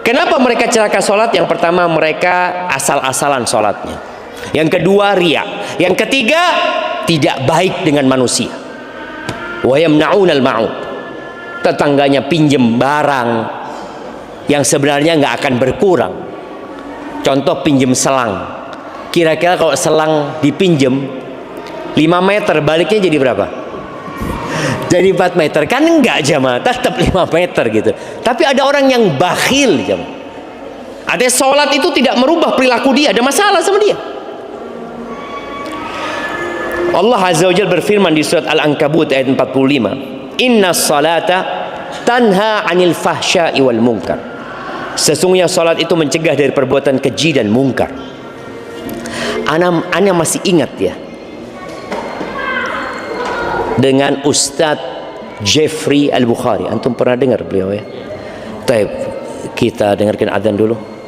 Kenapa mereka celaka salat? Yang pertama, mereka asal-asalan salatnya. Yang kedua, riya. Yang ketiga, tidak baik dengan manusia. Wa yamna'unal ma'un. Tetangganya pinjem barang yang sebenarnya nggak akan berkurang. Contoh pinjem selang. Kira-kira kalau selang dipinjem 5 meter, baliknya jadi berapa? Jadi 4 meter. Kan enggak jamaah, tetap 5 meter gitu. Tapi ada orang yang bakhil jamaah. Ada sholat itu tidak merubah perilaku dia, ada masalah sama dia. Allah Azza wa Jalla berfirman di surat Al-Ankabut ayat 45, Inna salata tanha anil fahsya'i wal munkar. Sesungguhnya salat itu mencegah dari perbuatan keji dan mungkar. Ana masih ingat ya, dengan Ustadz Jeffrey Al-Bukhari. Antum pernah dengar beliau ya? Taib, kita dengarkan adzan dulu.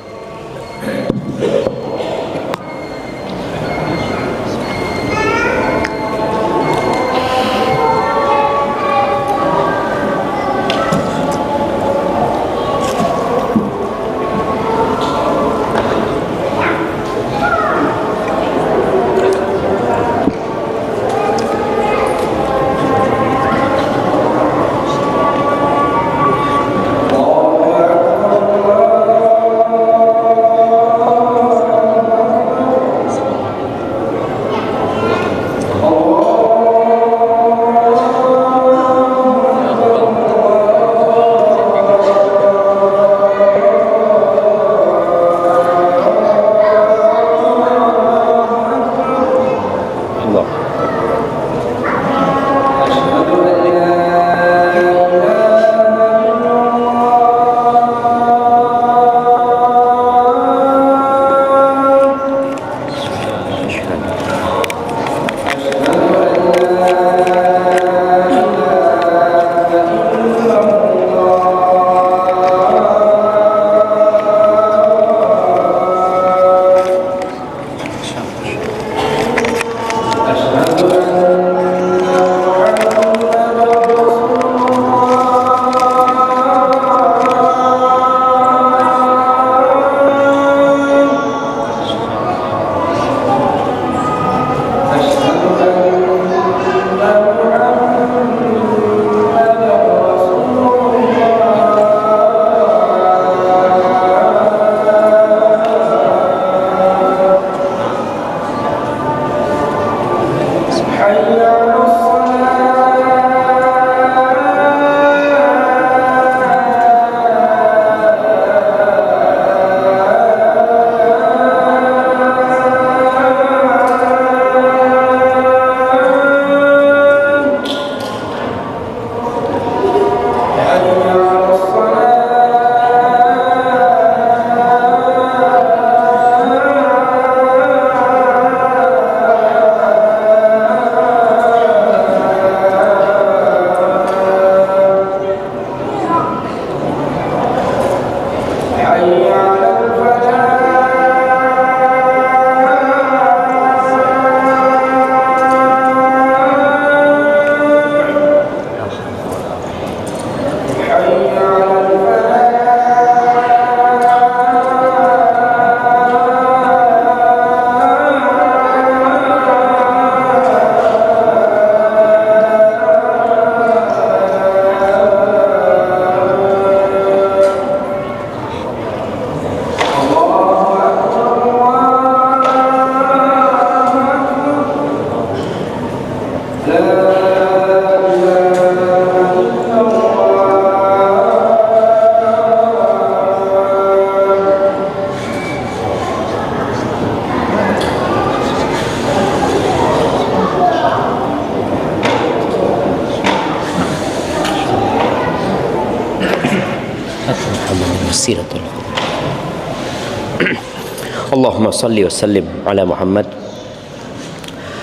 Allahumma salli wa sallim ala Muhammad.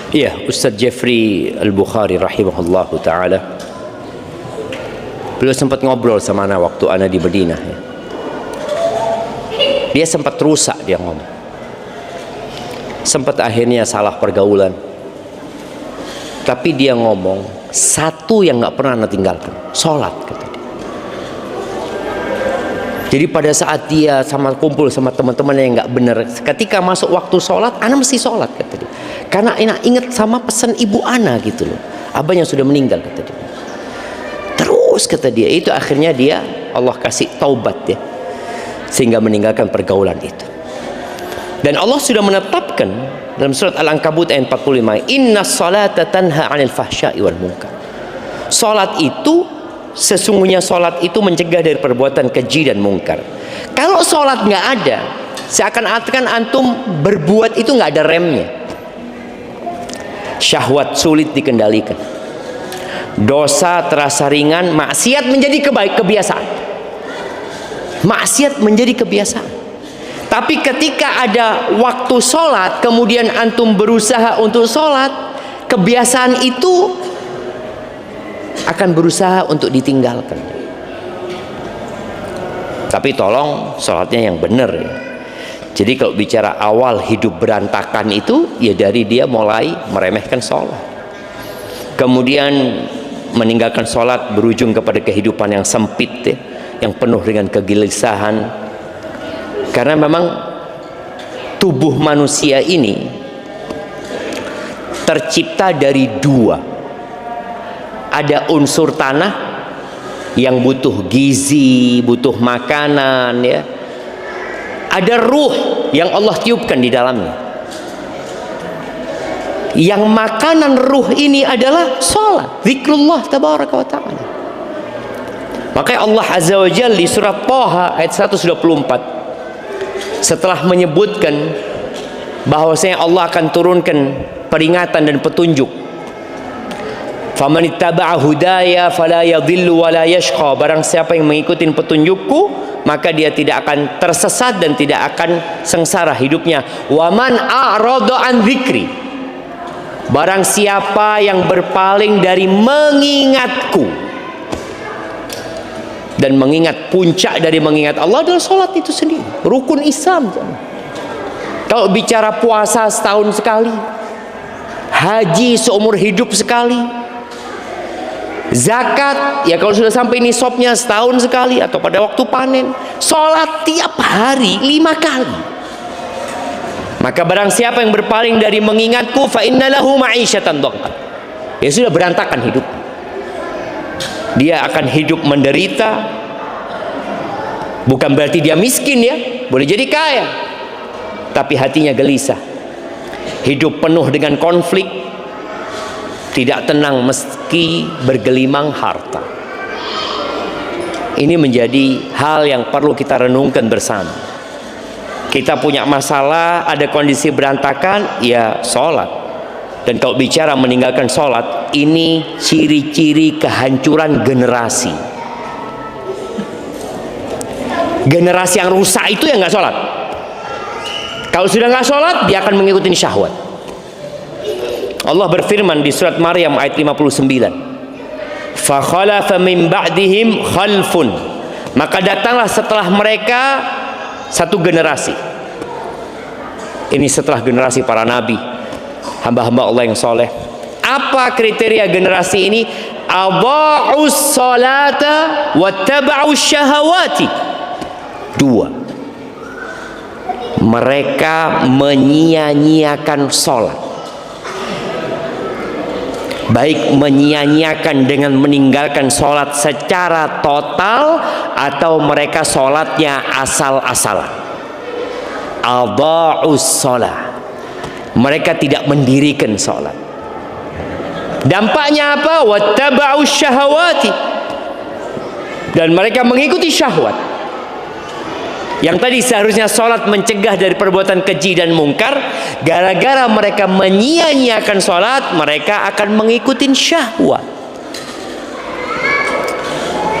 Ya, Ustaz Jeffrey Al-Bukhari rahimahullahu ta'ala, beliau sempat ngobrol sama ana waktu ana di Madinah ya. Dia sempat rusak, dia ngomong, sempat akhirnya salah pergaulan. Tapi dia ngomong satu yang gak pernah ana tinggalkan, sholat, kata dia. Jadi pada saat dia sama kumpul sama teman-temannya yang gak benar, ketika masuk waktu sholat, ana mesti sholat, kata dia. Karena ana ingat sama pesan ibu ana gitu loh, abahnya sudah meninggal, kata dia. Terus kata dia, itu akhirnya dia Allah kasih taubat ya, sehingga meninggalkan pergaulan itu. Dan Allah sudah menetapkan dalam surat Al-Ankabut ayat 45, inna salata tanha 'anil fahsya'i wal munkar. Salat itu, sesungguhnya salat itu mencegah dari perbuatan keji dan mungkar. Kalau salat nggak ada, seakan-akan antum berbuat itu nggak ada remnya. Syahwat sulit dikendalikan, dosa terasa ringan, maksiat menjadi kebiasaan. Maksiat menjadi kebiasaan. Tapi ketika ada waktu sholat, kemudian antum berusaha untuk sholat, kebiasaan itu akan berusaha untuk ditinggalkan. Tapi tolong sholatnya yang benar ya. Jadi kalau bicara awal hidup berantakan itu, ya dari dia mulai meremehkan sholat, kemudian meninggalkan sholat berujung kepada kehidupan yang sempit ya, yang penuh dengan kegelisahan. Karena memang tubuh manusia ini tercipta dari dua. Ada unsur tanah yang butuh gizi, butuh makanan ya. Ada ruh yang Allah tiupkan di dalamnya. Yang makanan ruh ini adalah sholat, zikrullah tabaraka wa ta'ala. Makanya Allah Azza wa Jalla di surat Thaha ayat 124, setelah menyebutkan bahwasanya Allah akan turunkan peringatan dan petunjuk, faman ittaba'a hudaya fala yadhillu wa la yashqa, barang siapa yang mengikuti petunjukku maka dia tidak akan tersesat dan tidak akan sengsara hidupnya. Wa man a'rada an dzikri, barang siapa yang berpaling dari mengingatku. Dan mengingat, puncak dari mengingat Allah adalah sholat itu sendiri, rukun Islam. Kalau bicara puasa setahun sekali, haji seumur hidup sekali, zakat ya kalau sudah sampai nisabnya setahun sekali atau pada waktu panen, sholat tiap hari 5 kali. Maka barang siapa yang berpaling dari mengingatku, fa innalahu ma'isyatan dhanka, ya sudah berantakan hidup. Dia akan hidup menderita. Bukan berarti dia miskin ya, boleh jadi kaya, tapi hatinya gelisah, hidup penuh dengan konflik, tidak tenang meski bergelimang harta. Ini menjadi hal yang perlu kita renungkan bersama. Kita punya masalah, ada kondisi berantakan, ya sholat. Dan kalau bicara meninggalkan sholat, ini ciri-ciri kehancuran generasi. Generasi yang rusak itu yang nggak sholat. Kalau sudah nggak sholat, dia akan mengikuti syahwat. Allah berfirman di surat Maryam ayat 59, fa khalafa min ba'dihim khalfun, maka datanglah setelah mereka satu generasi. Ini setelah generasi para nabi, hamba-hamba Allah yang soleh. Apa kriteria generasi ini? Adha'us salata wattaba'us syahawati. 2, mereka menyia-nyiakan sholat, baik menyia-nyiakan dengan meninggalkan sholat secara total atau mereka sholatnya asal-asalan. Adha'us sholat, mereka tidak mendirikan sholat. Dampaknya apa? Wattaba'us syahawati, dan mereka mengikuti syahwat. Yang tadi seharusnya sholat mencegah dari perbuatan keji dan mungkar, gara-gara mereka menyia-nyiakan sholat, mereka akan mengikuti syahwat.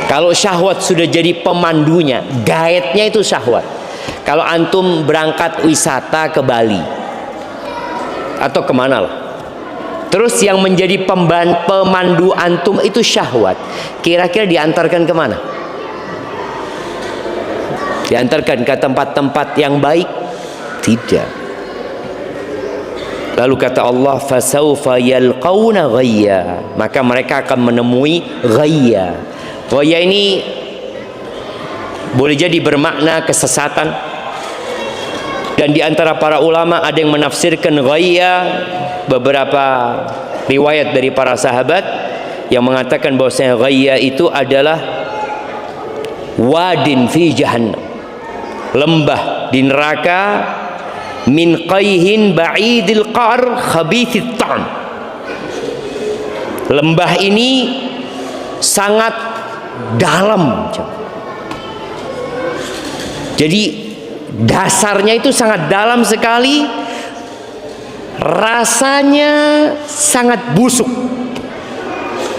Kalau syahwat sudah jadi pemandunya, guide-nya itu syahwat. Kalau antum berangkat wisata ke Bali atau kemana lah, terus yang menjadi pemandu antum itu syahwat, kira-kira diantarkan kemana? Diantarkan ke tempat-tempat yang baik? Tidak. Lalu kata Allah, fasawfa yalqawna ghayya, maka mereka akan menemui ghayya. Ghayya ini boleh jadi bermakna kesesatan, dan di antara para ulama ada yang menafsirkan ghayya, beberapa riwayat dari para sahabat yang mengatakan bahwasanya ghayya itu adalah wadin fi jahannam, lembah di neraka, min qayhin ba'idil qa'r khabithit ta'am. Lembah ini sangat dalam, jadi dasarnya itu sangat dalam sekali, rasanya sangat busuk.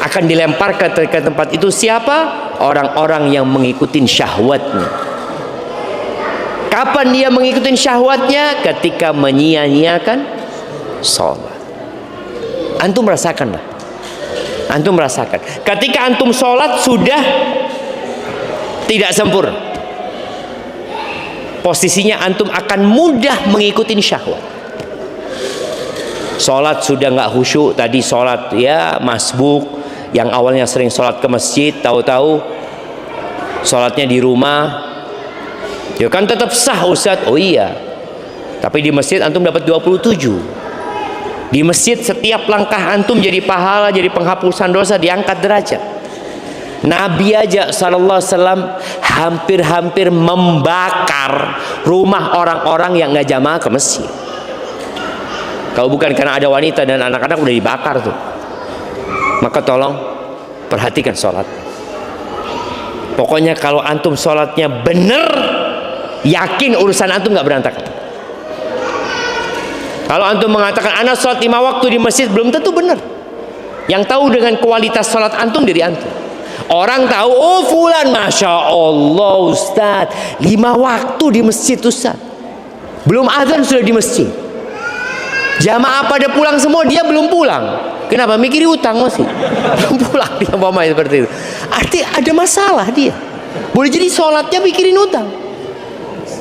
Akan dilempar ke tempat itu siapa? Orang-orang yang mengikuti syahwatnya. Kapan dia mengikuti syahwatnya? Ketika menyia-nyiakan sholat. Antum merasakanlah. Antum merasakan. Ketika antum sholat sudah tidak sempurna, posisinya antum akan mudah mengikuti syahwat. Sholat sudah nggak khusyuk. Tadi sholat ya masbuk, yang awalnya sering sholat ke masjid, tahu-tahu sholatnya di rumah. Ya kan tetap sah Ustaz. Oh iya, tapi di masjid antum dapat 27. Di masjid setiap langkah antum jadi pahala, jadi penghapusan dosa, diangkat derajat. Nabi aja sallallahu alaihi wasallam hampir-hampir membakar rumah orang-orang yang nggak jamaah ke masjid. Kalau bukan karena ada wanita dan anak-anak udah dibakar tuh. Maka tolong perhatikan sholat. Pokoknya kalau antum sholatnya bener, yakin urusan antum nggak berantakan. Kalau antum mengatakan anak sholat 5 waktu di masjid, belum tentu benar. Yang tahu dengan kualitas sholat antum diri antum. Orang tahu, oh fulan masya Allah Ustaz 5 waktu di masjid Ustaz, belum azan sudah di masjid. Jamaah pada pulang semua, dia belum pulang. Kenapa? Mikiri utang masih belum pulang dia, umpamanya seperti itu. Arti ada masalah dia. Boleh jadi sholatnya mikirin utang,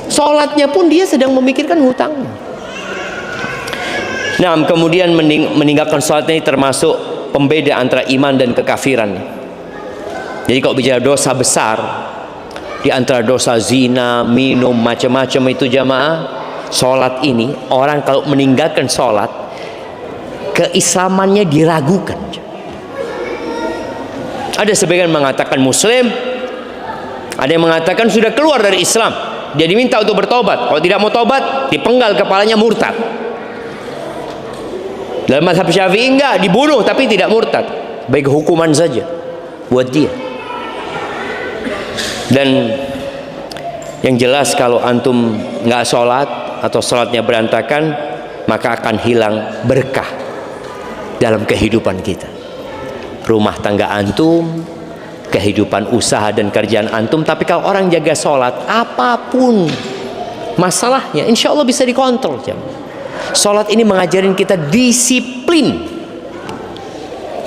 sholatnya pun dia sedang memikirkan hutangnya. Nah, kemudian meninggalkan sholat ini termasuk pembeda antara iman dan kekafiran. Jadi kalau bicara dosa besar, di antara dosa zina, minum, macam-macam itu jamaah, sholat ini, orang kalau meninggalkan sholat, keislamannya diragukan. Ada sebagian mengatakan muslim, ada yang mengatakan sudah keluar dari Islam, dia diminta untuk bertobat. Kalau tidak mau tobat, dipenggal kepalanya, murtad. Dalam mazhab Syafi'i enggak, dibunuh tapi tidak murtad, baik hukuman saja buat dia. Dan yang jelas kalau antum nggak sholat atau sholatnya berantakan, maka akan hilang berkah dalam kehidupan kita. Rumah tangga antum, kehidupan usaha dan kerjaan antum. Tapi kalau orang jaga sholat, apapun masalahnya insya Allah bisa dikontrol. Sholat ini mengajarin kita disiplin.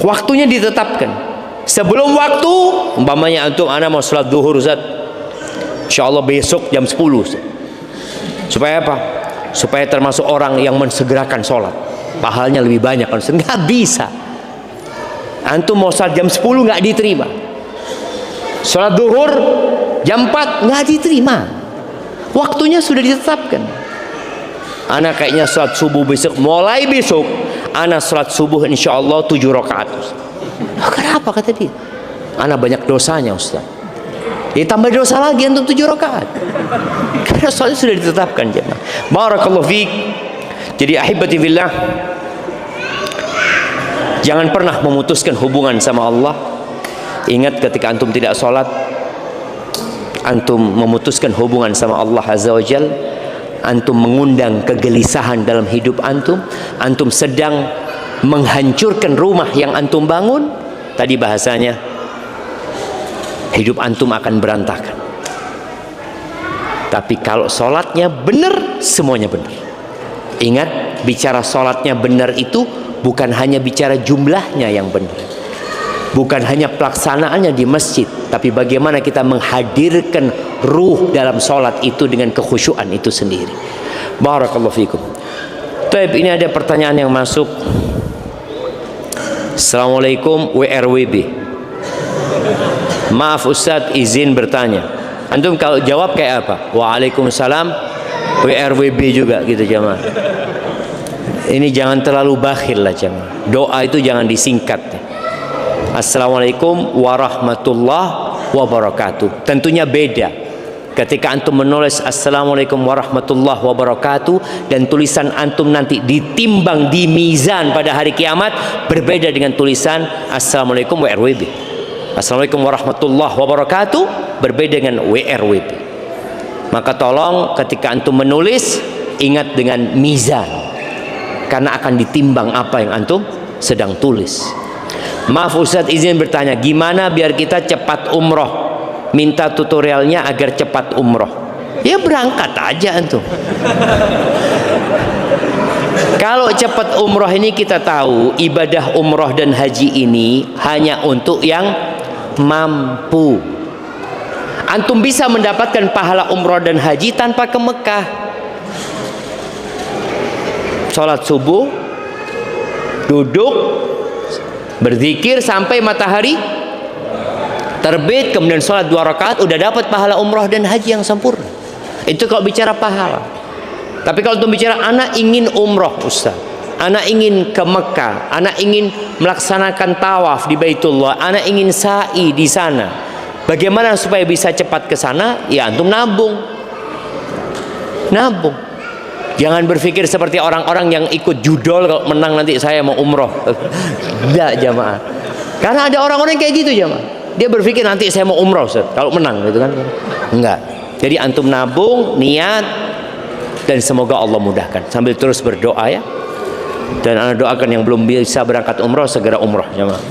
Waktunya ditetapkan. Sebelum waktu, umpamanya antum, ana mau sholat duhur Ustaz, insya Allah besok jam 10 Ustaz. Supaya apa? Supaya termasuk orang yang mensegerakan sholat, pahalanya lebih banyak. Nggak bisa. Antum mau sholat jam 10 nggak diterima. Sholat duhur jam 4 nggak diterima. Waktunya sudah ditetapkan. Anak kayaknya sholat subuh besok, mulai besok anak sholat subuh insya Allah 7 rakaat. Kenapa kata dia? Anak banyak dosanya Ustaz. Ditambah dosa lagi untuk 7 rakaat. Karena sholat sudah ditetapkan jemaah. Barakallahu fiik. Jadi ahibati fillah, jangan pernah memutuskan hubungan sama Allah. Ingat ketika antum tidak sholat, antum memutuskan hubungan sama Allah Azza wa Jalla. Antum mengundang kegelisahan dalam hidup antum. Antum sedang menghancurkan rumah yang antum bangun. Tadi bahasanya hidup antum akan berantakan. Tapi kalau sholatnya benar, semuanya benar. Ingat, bicara sholatnya benar itu bukan hanya bicara jumlahnya yang benar, bukan hanya pelaksanaannya di masjid, tapi bagaimana kita menghadirkan ruh dalam sholat itu dengan kekhusyuan itu sendiri. Barakallahu fikum. Taib, ini ada pertanyaan yang masuk. Assalamualaikum WRWB. Maaf Ustadz, izin bertanya. Antum kalau jawab kayak apa? Waalaikumsalam WRWB juga gitu jamaah. Ini jangan terlalu bakhil lah jamaah. Doa itu jangan disingkat. Assalamualaikum warahmatullahi wabarakatuh. Tentunya beda ketika antum menulis Assalamualaikum warahmatullahi wabarakatuh dan tulisan antum nanti ditimbang di mizan pada hari kiamat, berbeda dengan tulisan Assalamualaikum WRWB. Assalamualaikum warahmatullahi wabarakatuh berbeda dengan WRWB. Maka tolong ketika antum menulis, ingat dengan mizan, karena akan ditimbang apa yang antum sedang tulis. Maaf Ustadz, izin bertanya, gimana biar kita cepat umroh? Minta tutorialnya agar cepat umroh. Ya berangkat aja antum. Kalau cepat umroh ini kita tahu ibadah umroh dan haji ini hanya untuk yang mampu. Antum bisa mendapatkan pahala umroh dan haji tanpa ke Mekah. Sholat subuh, duduk, berzikir sampai matahari terbit, kemudian sholat 2 rakaat, udah dapat pahala umroh dan haji yang sempurna. Itu kalau bicara pahala. Tapi kalau untuk bicara anak ingin umroh Ustaz, anak ingin ke Mekah, anak ingin melaksanakan tawaf di Baitullah, anak ingin sa'i di sana, bagaimana supaya bisa cepat ke sana? Ya antum nabung. Nabung. Jangan berpikir seperti orang-orang yang ikut judol, kalau menang nanti saya mau umroh. Tidak jamaah. Karena ada orang-orang kayak gitu jamaah. Dia berpikir nanti saya mau umroh Ustaz, kalau menang gitu kan. Enggak. Jadi antum nabung, niat, dan semoga Allah mudahkan. Sambil terus berdoa ya. Dan ana doakan yang belum bisa berangkat umroh segera umroh jamaah.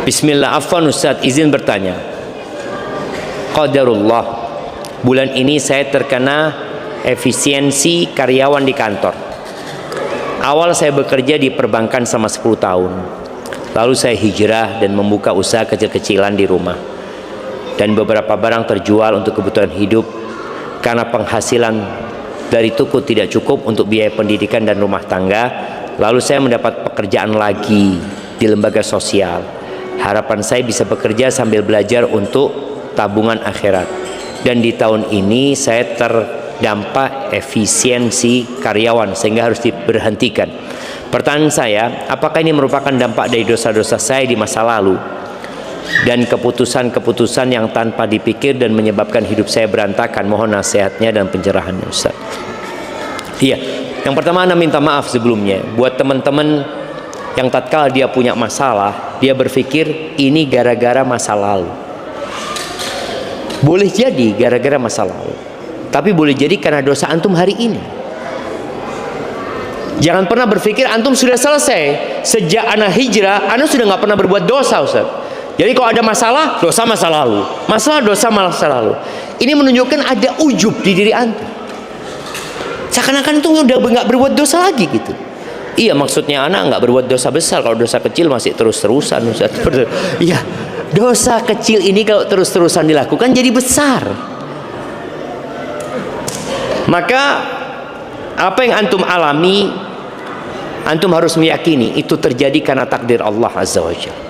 Bismillah. Afwan Ustaz, izin bertanya. Qadarullah, bulan ini saya terkena efisiensi karyawan di kantor. Awal saya bekerja di perbankan selama 10 tahun. Lalu saya hijrah dan membuka usaha kecil-kecilan di rumah. Dan beberapa barang terjual untuk kebutuhan hidup karena penghasilan dari toko tidak cukup untuk biaya pendidikan dan rumah tangga. Lalu saya mendapat pekerjaan lagi di lembaga sosial. Harapan saya bisa bekerja sambil belajar untuk tabungan akhirat. Dan di tahun ini saya terdampak efisiensi karyawan sehingga harus diberhentikan. Pertanyaan saya, apakah ini merupakan dampak dari dosa-dosa saya di masa lalu dan keputusan-keputusan yang tanpa dipikir dan menyebabkan hidup saya berantakan? Mohon nasihatnya dan pencerahannya Ustaz. Iya, yang pertama Anda minta maaf sebelumnya buat teman-teman yang tatkala dia punya masalah, dia berpikir ini gara-gara masa lalu. Boleh jadi gara-gara masa lalu, tapi boleh jadi karena dosa antum hari ini. Jangan pernah berpikir antum sudah selesai. Sejak anak hijrah, anak sudah nggak pernah berbuat dosa Ustaz. Jadi kalau ada masalah, dosa masa lalu, masalah dosa masa lalu. Ini menunjukkan ada ujub di diri antum. Seakan-akan itu udah nggak berbuat dosa lagi gitu. Iya, maksudnya anak nggak berbuat dosa besar. Kalau dosa kecil masih terus-terusan Ustaz. Iya, dosa kecil ini kalau terus-terusan dilakukan jadi besar. Maka apa yang antum alami, antum harus meyakini itu terjadi karena takdir Allah Azza wa Jalla.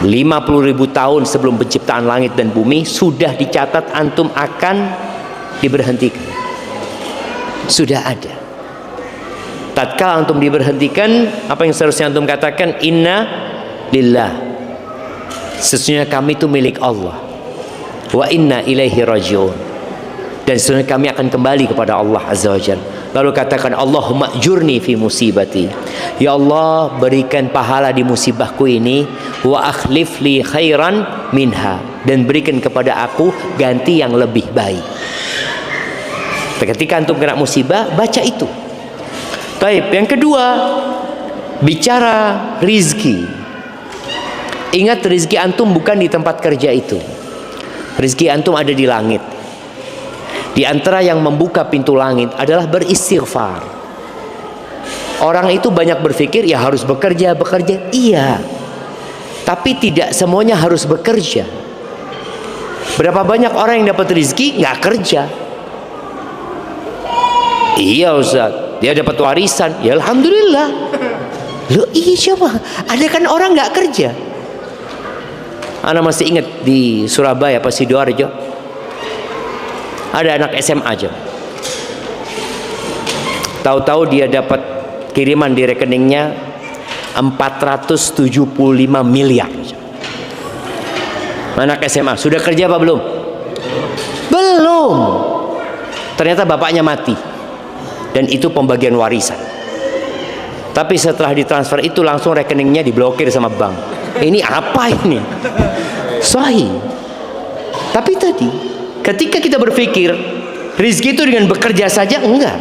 50.000 tahun sebelum penciptaan langit dan bumi sudah dicatat antum akan diberhentikan. Sudah ada. Tatkala antum diberhentikan, apa yang seharusnya antum katakan? Inna lillah, sesungguhnya kami itu milik Allah, wa inna ilaihi rajiun, dan sesungguhnya kami akan kembali kepada Allah Azza wa Jalla. Lalu katakan, Allahumma jurni fi musibati, ya Allah berikan pahala di musibahku ini, wa akhlif li khairan minha, dan berikan kepada aku ganti yang lebih baik. Ketika antum kena musibah, baca itu. Baik, yang kedua, Bicara rizki, ingat rizki antum bukan di tempat kerja itu. Rizki antum ada di langit. Di antara yang membuka pintu langit adalah beristighfar. Orang itu banyak berpikir ya harus bekerja. Iya, tapi tidak semuanya harus bekerja. Berapa banyak orang yang dapat rizki nggak kerja? Iya Ustaz, dia dapat warisan, ya alhamdulillah. Loh iya coba, ada kan orang nggak kerja. Ana masih ingat di Surabaya pas Sidoarjo, ada anak SMA aja. Tahu-tahu dia dapat kiriman di rekeningnya 475 miliar. Anak SMA, sudah kerja apa belum? Belum. Ternyata bapaknya mati. Dan itu pembagian warisan. Tapi setelah ditransfer itu langsung rekeningnya diblokir sama bank. Ini apa ini? Sahih. Tapi tadi ketika kita berpikir rizki itu dengan bekerja saja, enggak.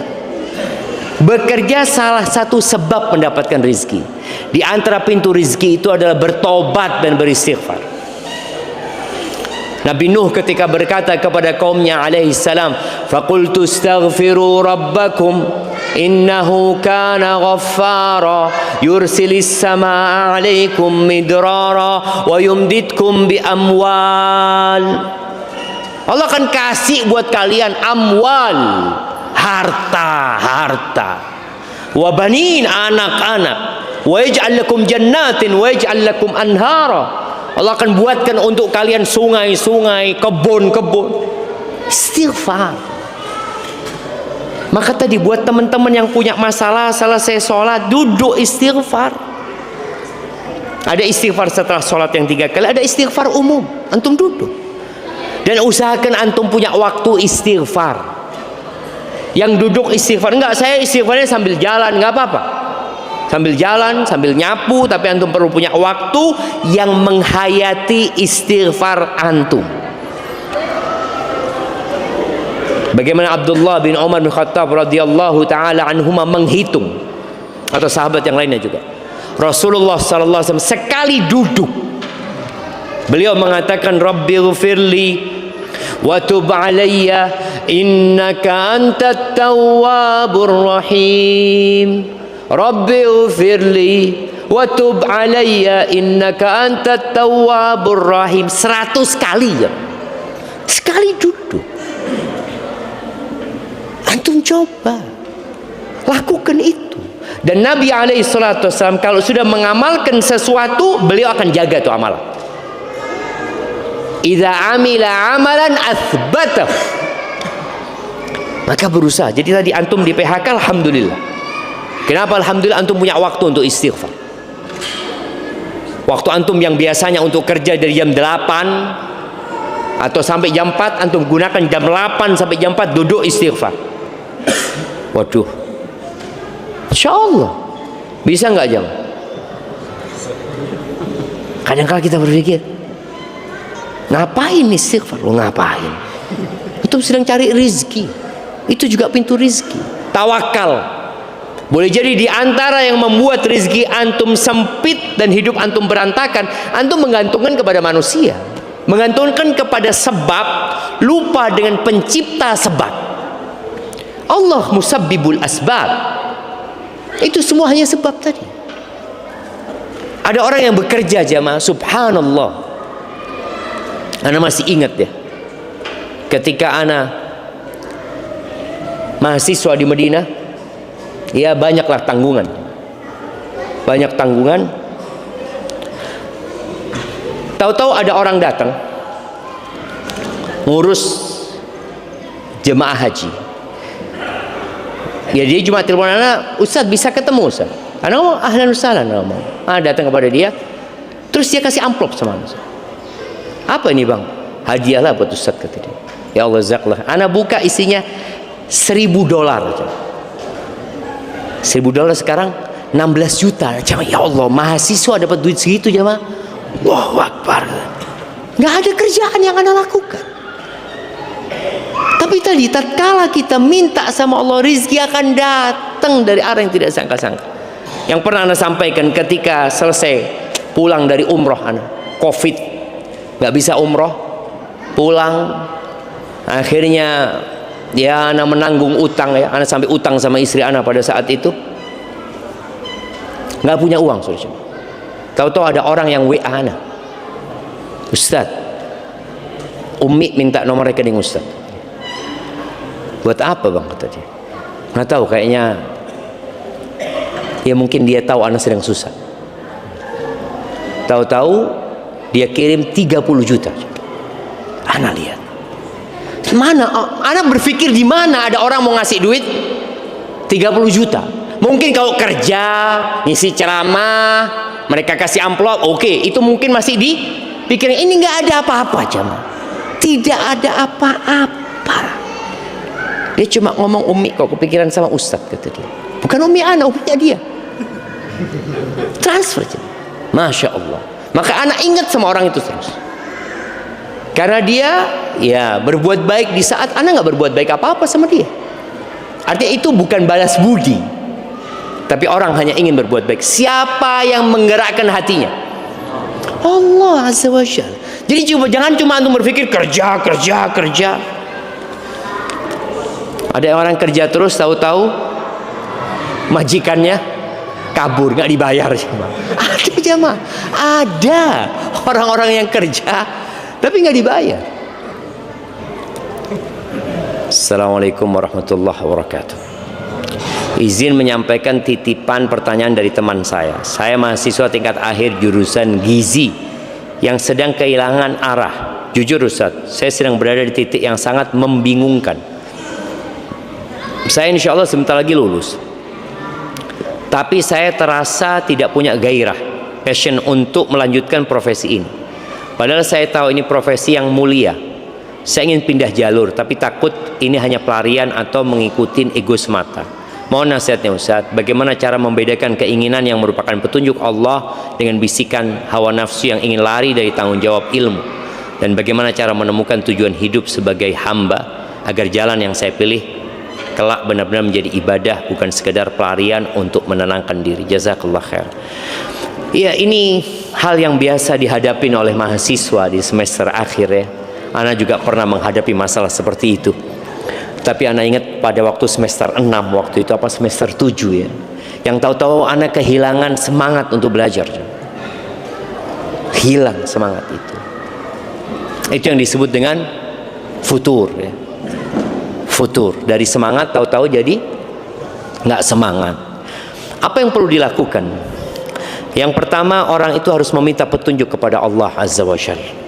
Bekerja salah satu sebab mendapatkan rizki. Di antara pintu rizki itu adalah bertobat dan beristighfar. Nabi Nuh ketika berkata kepada kaumnya alaihi salam, "Faqultu astaghfiru rabbakum innahu kana ghaffara yursilis samaa 'alaikum midrara wa yumditkum bi amwal." Allah akan kasih buat kalian amwal, harta, wa banin, anak-anak, wa yaj'al lakum jannatin wa yaj'al lakum anhara. Allah akan buatkan untuk kalian sungai-sungai, kebun-kebun. Istighfar. Maka tadi buat teman-teman yang punya masalah selesai sholat, duduk istighfar. Ada istighfar setelah sholat yang 3 kali, ada istighfar umum. Antum duduk. Dan usahakan antum punya waktu istighfar. Yang duduk istighfar, enggak, saya istighfarnya sambil jalan, enggak apa-apa. Sambil jalan, sambil nyapu, tapi antum perlu punya waktu yang menghayati istighfar antum. Bagaimana Abdullah bin Umar bin Khattab radhiyallahu taala anhuma menghitung, atau sahabat yang lainnya juga. Rasulullah sallallahu alaihi wasallam sekali duduk, beliau mengatakan, "Rabbighfirli wa tub alayya innaka antat tawwabur rahim." Rabbighfirli wa tub alayya innaka antat tawwabur rahim. 100 kali ya. Sekali duduk. Antum coba lakukan itu. Dan Nabi alaihi salatu wasallam kalau sudah mengamalkan sesuatu, beliau akan jaga itu amalan. Idza amila amalan athbatahu. Maka berusaha. Jadi tadi antum di PHK, alhamdulillah. Kenapa alhamdulillah antum punya waktu untuk istighfar? Waktu antum yang biasanya untuk kerja dari jam 8 atau sampai jam 4, antum gunakan jam 8 sampai jam 4 duduk istighfar. Waduh, insya Allah bisa nggak jam? Kadang-kadang kita berpikir, ngapain istighfar? Lo ngapain? Antum sedang cari rizki. Itu juga pintu rizki. Tawakal. Boleh jadi di antara yang membuat rezeki antum sempit dan hidup antum berantakan, antum menggantungkan kepada manusia, menggantungkan kepada sebab, lupa dengan pencipta sebab. Allah musabbibul asbab. Itu semua hanya sebab tadi. Ada orang yang bekerja jamaah, subhanallah. Ana masih ingat ya, ketika ana mahasiswa di Madinah, ya banyaklah tanggungan, banyak tanggungan. Tahu-tahu ada orang datang ngurus jemaah haji. Ya dia cuma telepon anak, "Ustaz bisa ketemu Ustaz?" Anak ngomong, "Ahlan wasahlan." Datang kepada dia, terus dia kasih amplop sama Ustaz. "Apa ini bang?" "Hadiahlah buat Ustaz," kata dia. "Ya Allah zaklah." Anak buka, isinya $1.000. $1.000 sekarang 16 juta. Ya Allah, mahasiswa dapat duit segitu jemaah. Allahu Akbar. Nggak ada kerjaan yang Anda lakukan. Tapi tadi tatkala kita minta sama Allah, rizki akan datang dari arah yang tidak sangka-sangka. Yang pernah Ana sampaikan ketika selesai pulang dari umroh, Ana COVID, nggak bisa umroh, pulang, akhirnya ya Ana menanggung utang ya, Ana sampai utang sama istri Ana pada saat itu, nggak punya uang, saudara. Tahu-tahu ada orang yang WA Ana, Ustaz, Umi minta nomor rekening Ustaz. Buat apa bang, kata dia. Nggak tahu, kayaknya ya mungkin dia tahu Ana sedang susah. Tahu-tahu dia kirim 30 juta. Ana lihat, mana? Ana berpikir di mana ada orang mau ngasih duit 30 juta. Mungkin kalau kerja, ngisi ceramah, mereka kasih amplop, oke, itu mungkin masih dipikirin. Ini nggak ada apa-apa, jamaah. Tidak ada apa-apa. Dia cuma ngomong, Umi kok kepikiran sama Ustaz, kata dia. Bukan Umi Ana, Uminya dia. Transfer aja. Masya Allah. Maka anak ingat sama orang itu terus. Karena dia ya berbuat baik di saat anak nggak berbuat baik apa-apa sama dia. Artinya itu bukan balas budi, tapi orang hanya ingin berbuat baik. Siapa yang menggerakkan hatinya? Allah Azza wa Jalla. Jadi jangan cuma antum berpikir kerja. Ada orang kerja terus, tahu-tahu majikannya kabur, nggak dibayar. Ada jamaah, ada orang-orang yang kerja tapi nggak dibayar. Assalamualaikum warahmatullahi wabarakatuh. Izin menyampaikan titipan pertanyaan dari teman saya. Saya mahasiswa tingkat akhir jurusan gizi yang sedang kehilangan arah. Jujur Ustaz, saya sedang berada di titik yang sangat membingungkan. Saya insya Allah sebentar lagi lulus, tapi saya terasa tidak punya gairah, passion untuk melanjutkan profesi ini. Padahal saya tahu ini profesi yang mulia. Saya ingin pindah jalur, tapi takut ini hanya pelarian atau mengikuti ego semata. Mohon nasihatnya Ustaz, bagaimana cara membedakan keinginan yang merupakan petunjuk Allah dengan bisikan hawa nafsu yang ingin lari dari tanggung jawab ilmu, dan bagaimana cara menemukan tujuan hidup sebagai hamba agar jalan yang saya pilih kelak benar-benar menjadi ibadah, bukan sekedar pelarian untuk menenangkan diri. Jazakallah khair. Ya, ini hal yang biasa dihadapi oleh mahasiswa di semester akhir ya. Ana juga pernah menghadapi masalah seperti itu. Tapi Ana ingat pada waktu semester 6 waktu itu, apa semester 7 ya, yang tahu-tahu Ana kehilangan semangat untuk belajar. Hilang semangat itu. Itu yang disebut dengan futur ya. Futur, dari semangat tahu-tahu jadi nggak semangat. Apa yang perlu dilakukan? Yang pertama, orang itu harus meminta petunjuk kepada Allah Azza wa Jalla.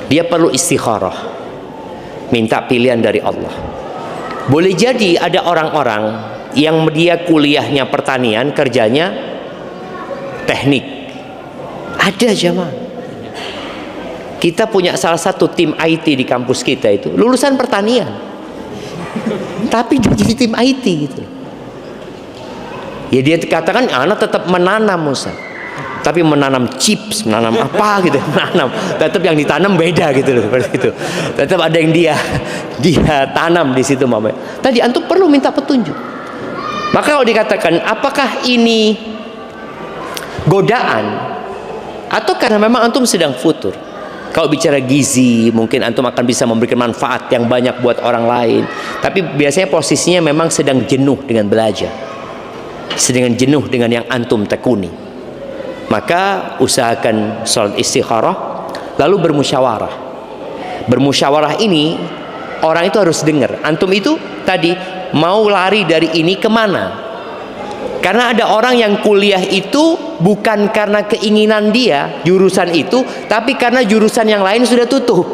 Dia perlu istikharah, minta pilihan dari Allah. Boleh jadi ada orang-orang yang dia kuliahnya pertanian, kerjanya teknik. Ada jamaah. Kita punya salah satu tim IT di kampus kita itu lulusan pertanian, tapi dia jadi tim IT gitu. Ya dia katakan anak tetap menanam Ustaz, tapi menanam chips, menanam apa gitu, menanam. Tetap yang ditanam beda gitu loh, seperti itu. Tetap ada yang dia tanam di situ mama. Tadi antum perlu minta petunjuk. Maka kalau dikatakan apakah ini godaan atau karena memang antum sedang futur? Kalau bicara gizi, mungkin antum akan bisa memberikan manfaat yang banyak buat orang lain. Tapi biasanya posisinya memang sedang jenuh dengan belajar, sedang jenuh dengan yang antum tekuni. Maka usahakan salat istikharah, lalu bermusyawarah. Bermusyawarah ini orang itu harus dengar. Antum itu tadi mau lari dari ini kemana? Karena ada orang yang kuliah itu bukan karena keinginan dia jurusan itu, tapi karena jurusan yang lain sudah tutup.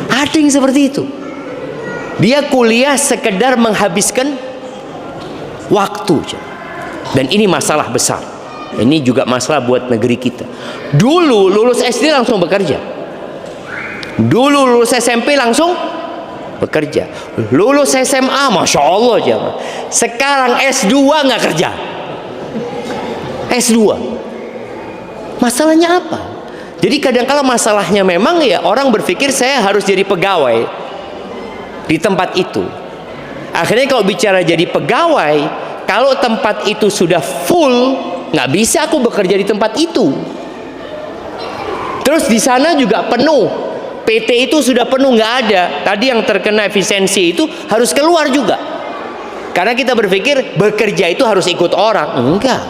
Ada yang seperti itu. Dia kuliah sekedar menghabiskan waktu. Dan ini masalah besar. Ini juga masalah buat negeri kita. Dulu lulus SD langsung bekerja. Dulu lulus SMP langsung bekerja. Lulus SMA, Masya Allah jamaah. Sekarang S2 nggak kerja. S2. Masalahnya apa? Jadi kadang-kala masalahnya memang ya orang berpikir saya harus jadi pegawai di tempat itu. Akhirnya kalau bicara jadi pegawai, kalau tempat itu sudah full, nggak bisa aku bekerja di tempat itu. Terus di sana juga penuh, PT itu sudah penuh, nggak ada. Tadi yang terkena efisiensi itu harus keluar juga. Karena kita berpikir bekerja itu harus ikut orang. Enggak.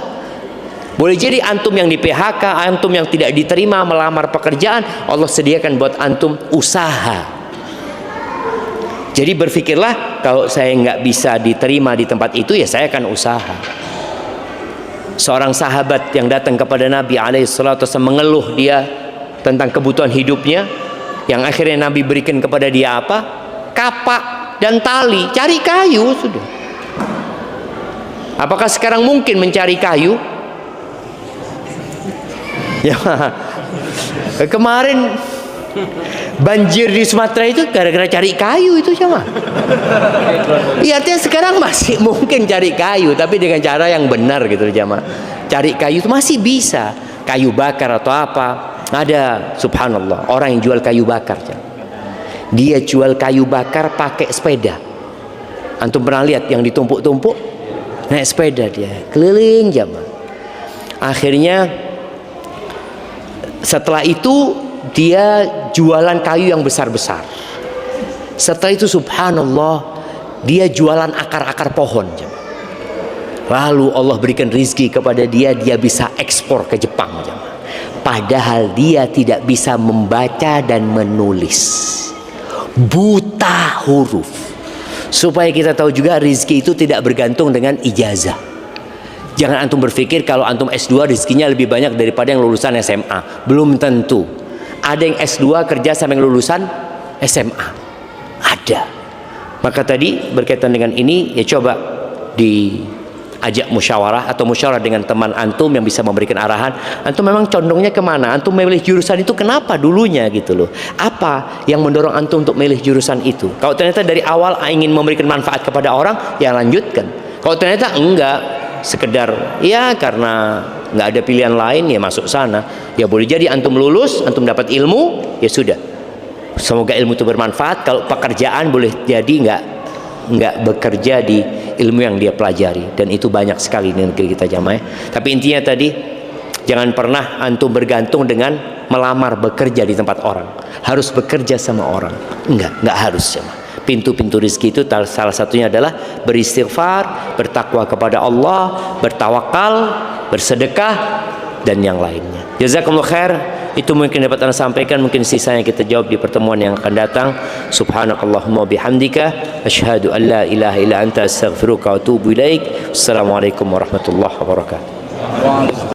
Boleh jadi antum yang di PHK, antum yang tidak diterima melamar pekerjaan, Allah sediakan buat antum usaha. Jadi berpikirlah, kalau saya nggak bisa diterima di tempat itu, ya saya akan usaha. Seorang sahabat yang datang kepada Nabi alaihissalatu wasallam mengeluh dia tentang kebutuhan hidupnya, yang akhirnya Nabi berikan kepada dia apa? Kapak dan tali. Cari kayu sudah. Apakah sekarang mungkin mencari kayu? Ya, kemarin banjir di Sumatera itu gara-gara cari kayu itu sama. Iya, artinya sekarang masih mungkin cari kayu, tapi dengan cara yang benar gitu jamaah. Cari kayu itu masih bisa, kayu bakar atau apa. Ada, subhanallah, orang yang jual kayu bakar. Dia jual kayu bakar pakai sepeda. Antum pernah lihat yang ditumpuk-tumpuk? Naik sepeda dia, keliling jamaah. Akhirnya setelah itu dia jualan kayu yang besar-besar. Setelah itu subhanallah, dia jualan akar-akar pohon. Lalu Allah berikan rizki kepada dia, dia bisa ekspor ke Jepang. Padahal dia tidak bisa membaca dan menulis, buta huruf. Supaya kita tahu juga rizki itu tidak bergantung dengan ijazah. Jangan antum berpikir kalau antum S2 rizkinya lebih banyak daripada yang lulusan SMA. Belum tentu. Ada yang S2 kerja sama yang lulusan SMA. Ada. Maka tadi berkaitan dengan ini, ya coba diajak musyawarah atau musyawarah dengan teman antum yang bisa memberikan arahan. Antum memang condongnya kemana? Antum memilih jurusan itu kenapa dulunya gitu loh. Apa yang mendorong antum untuk memilih jurusan itu? Kalau ternyata dari awal ingin memberikan manfaat kepada orang, ya lanjutkan. Kalau ternyata enggak, sekedar ya karena nggak ada pilihan lain, ya masuk sana. Ya boleh jadi antum lulus, antum dapat ilmu, ya sudah. Semoga ilmu itu bermanfaat. Kalau pekerjaan boleh jadi nggak bekerja di ilmu yang dia pelajari, dan itu banyak sekali di negeri kita jamaah. Tapi intinya tadi, jangan pernah antum bergantung dengan melamar bekerja di tempat orang. Harus bekerja sama orang. Nggak harus jamaah. Pintu-pintu rezeki itu salah satunya adalah beristighfar, bertakwa kepada Allah, bertawakal, bersedekah, dan yang lainnya. Jazakumullah khair. Itu mungkin dapat Anda sampaikan, mungkin sisanya kita jawab di pertemuan yang akan datang. Subhanakallahumma bihamdika asyhadu an la ilaha illa anta astaghfiruka wa atubu ilaik. Assalamualaikum warahmatullahi wabarakatuh.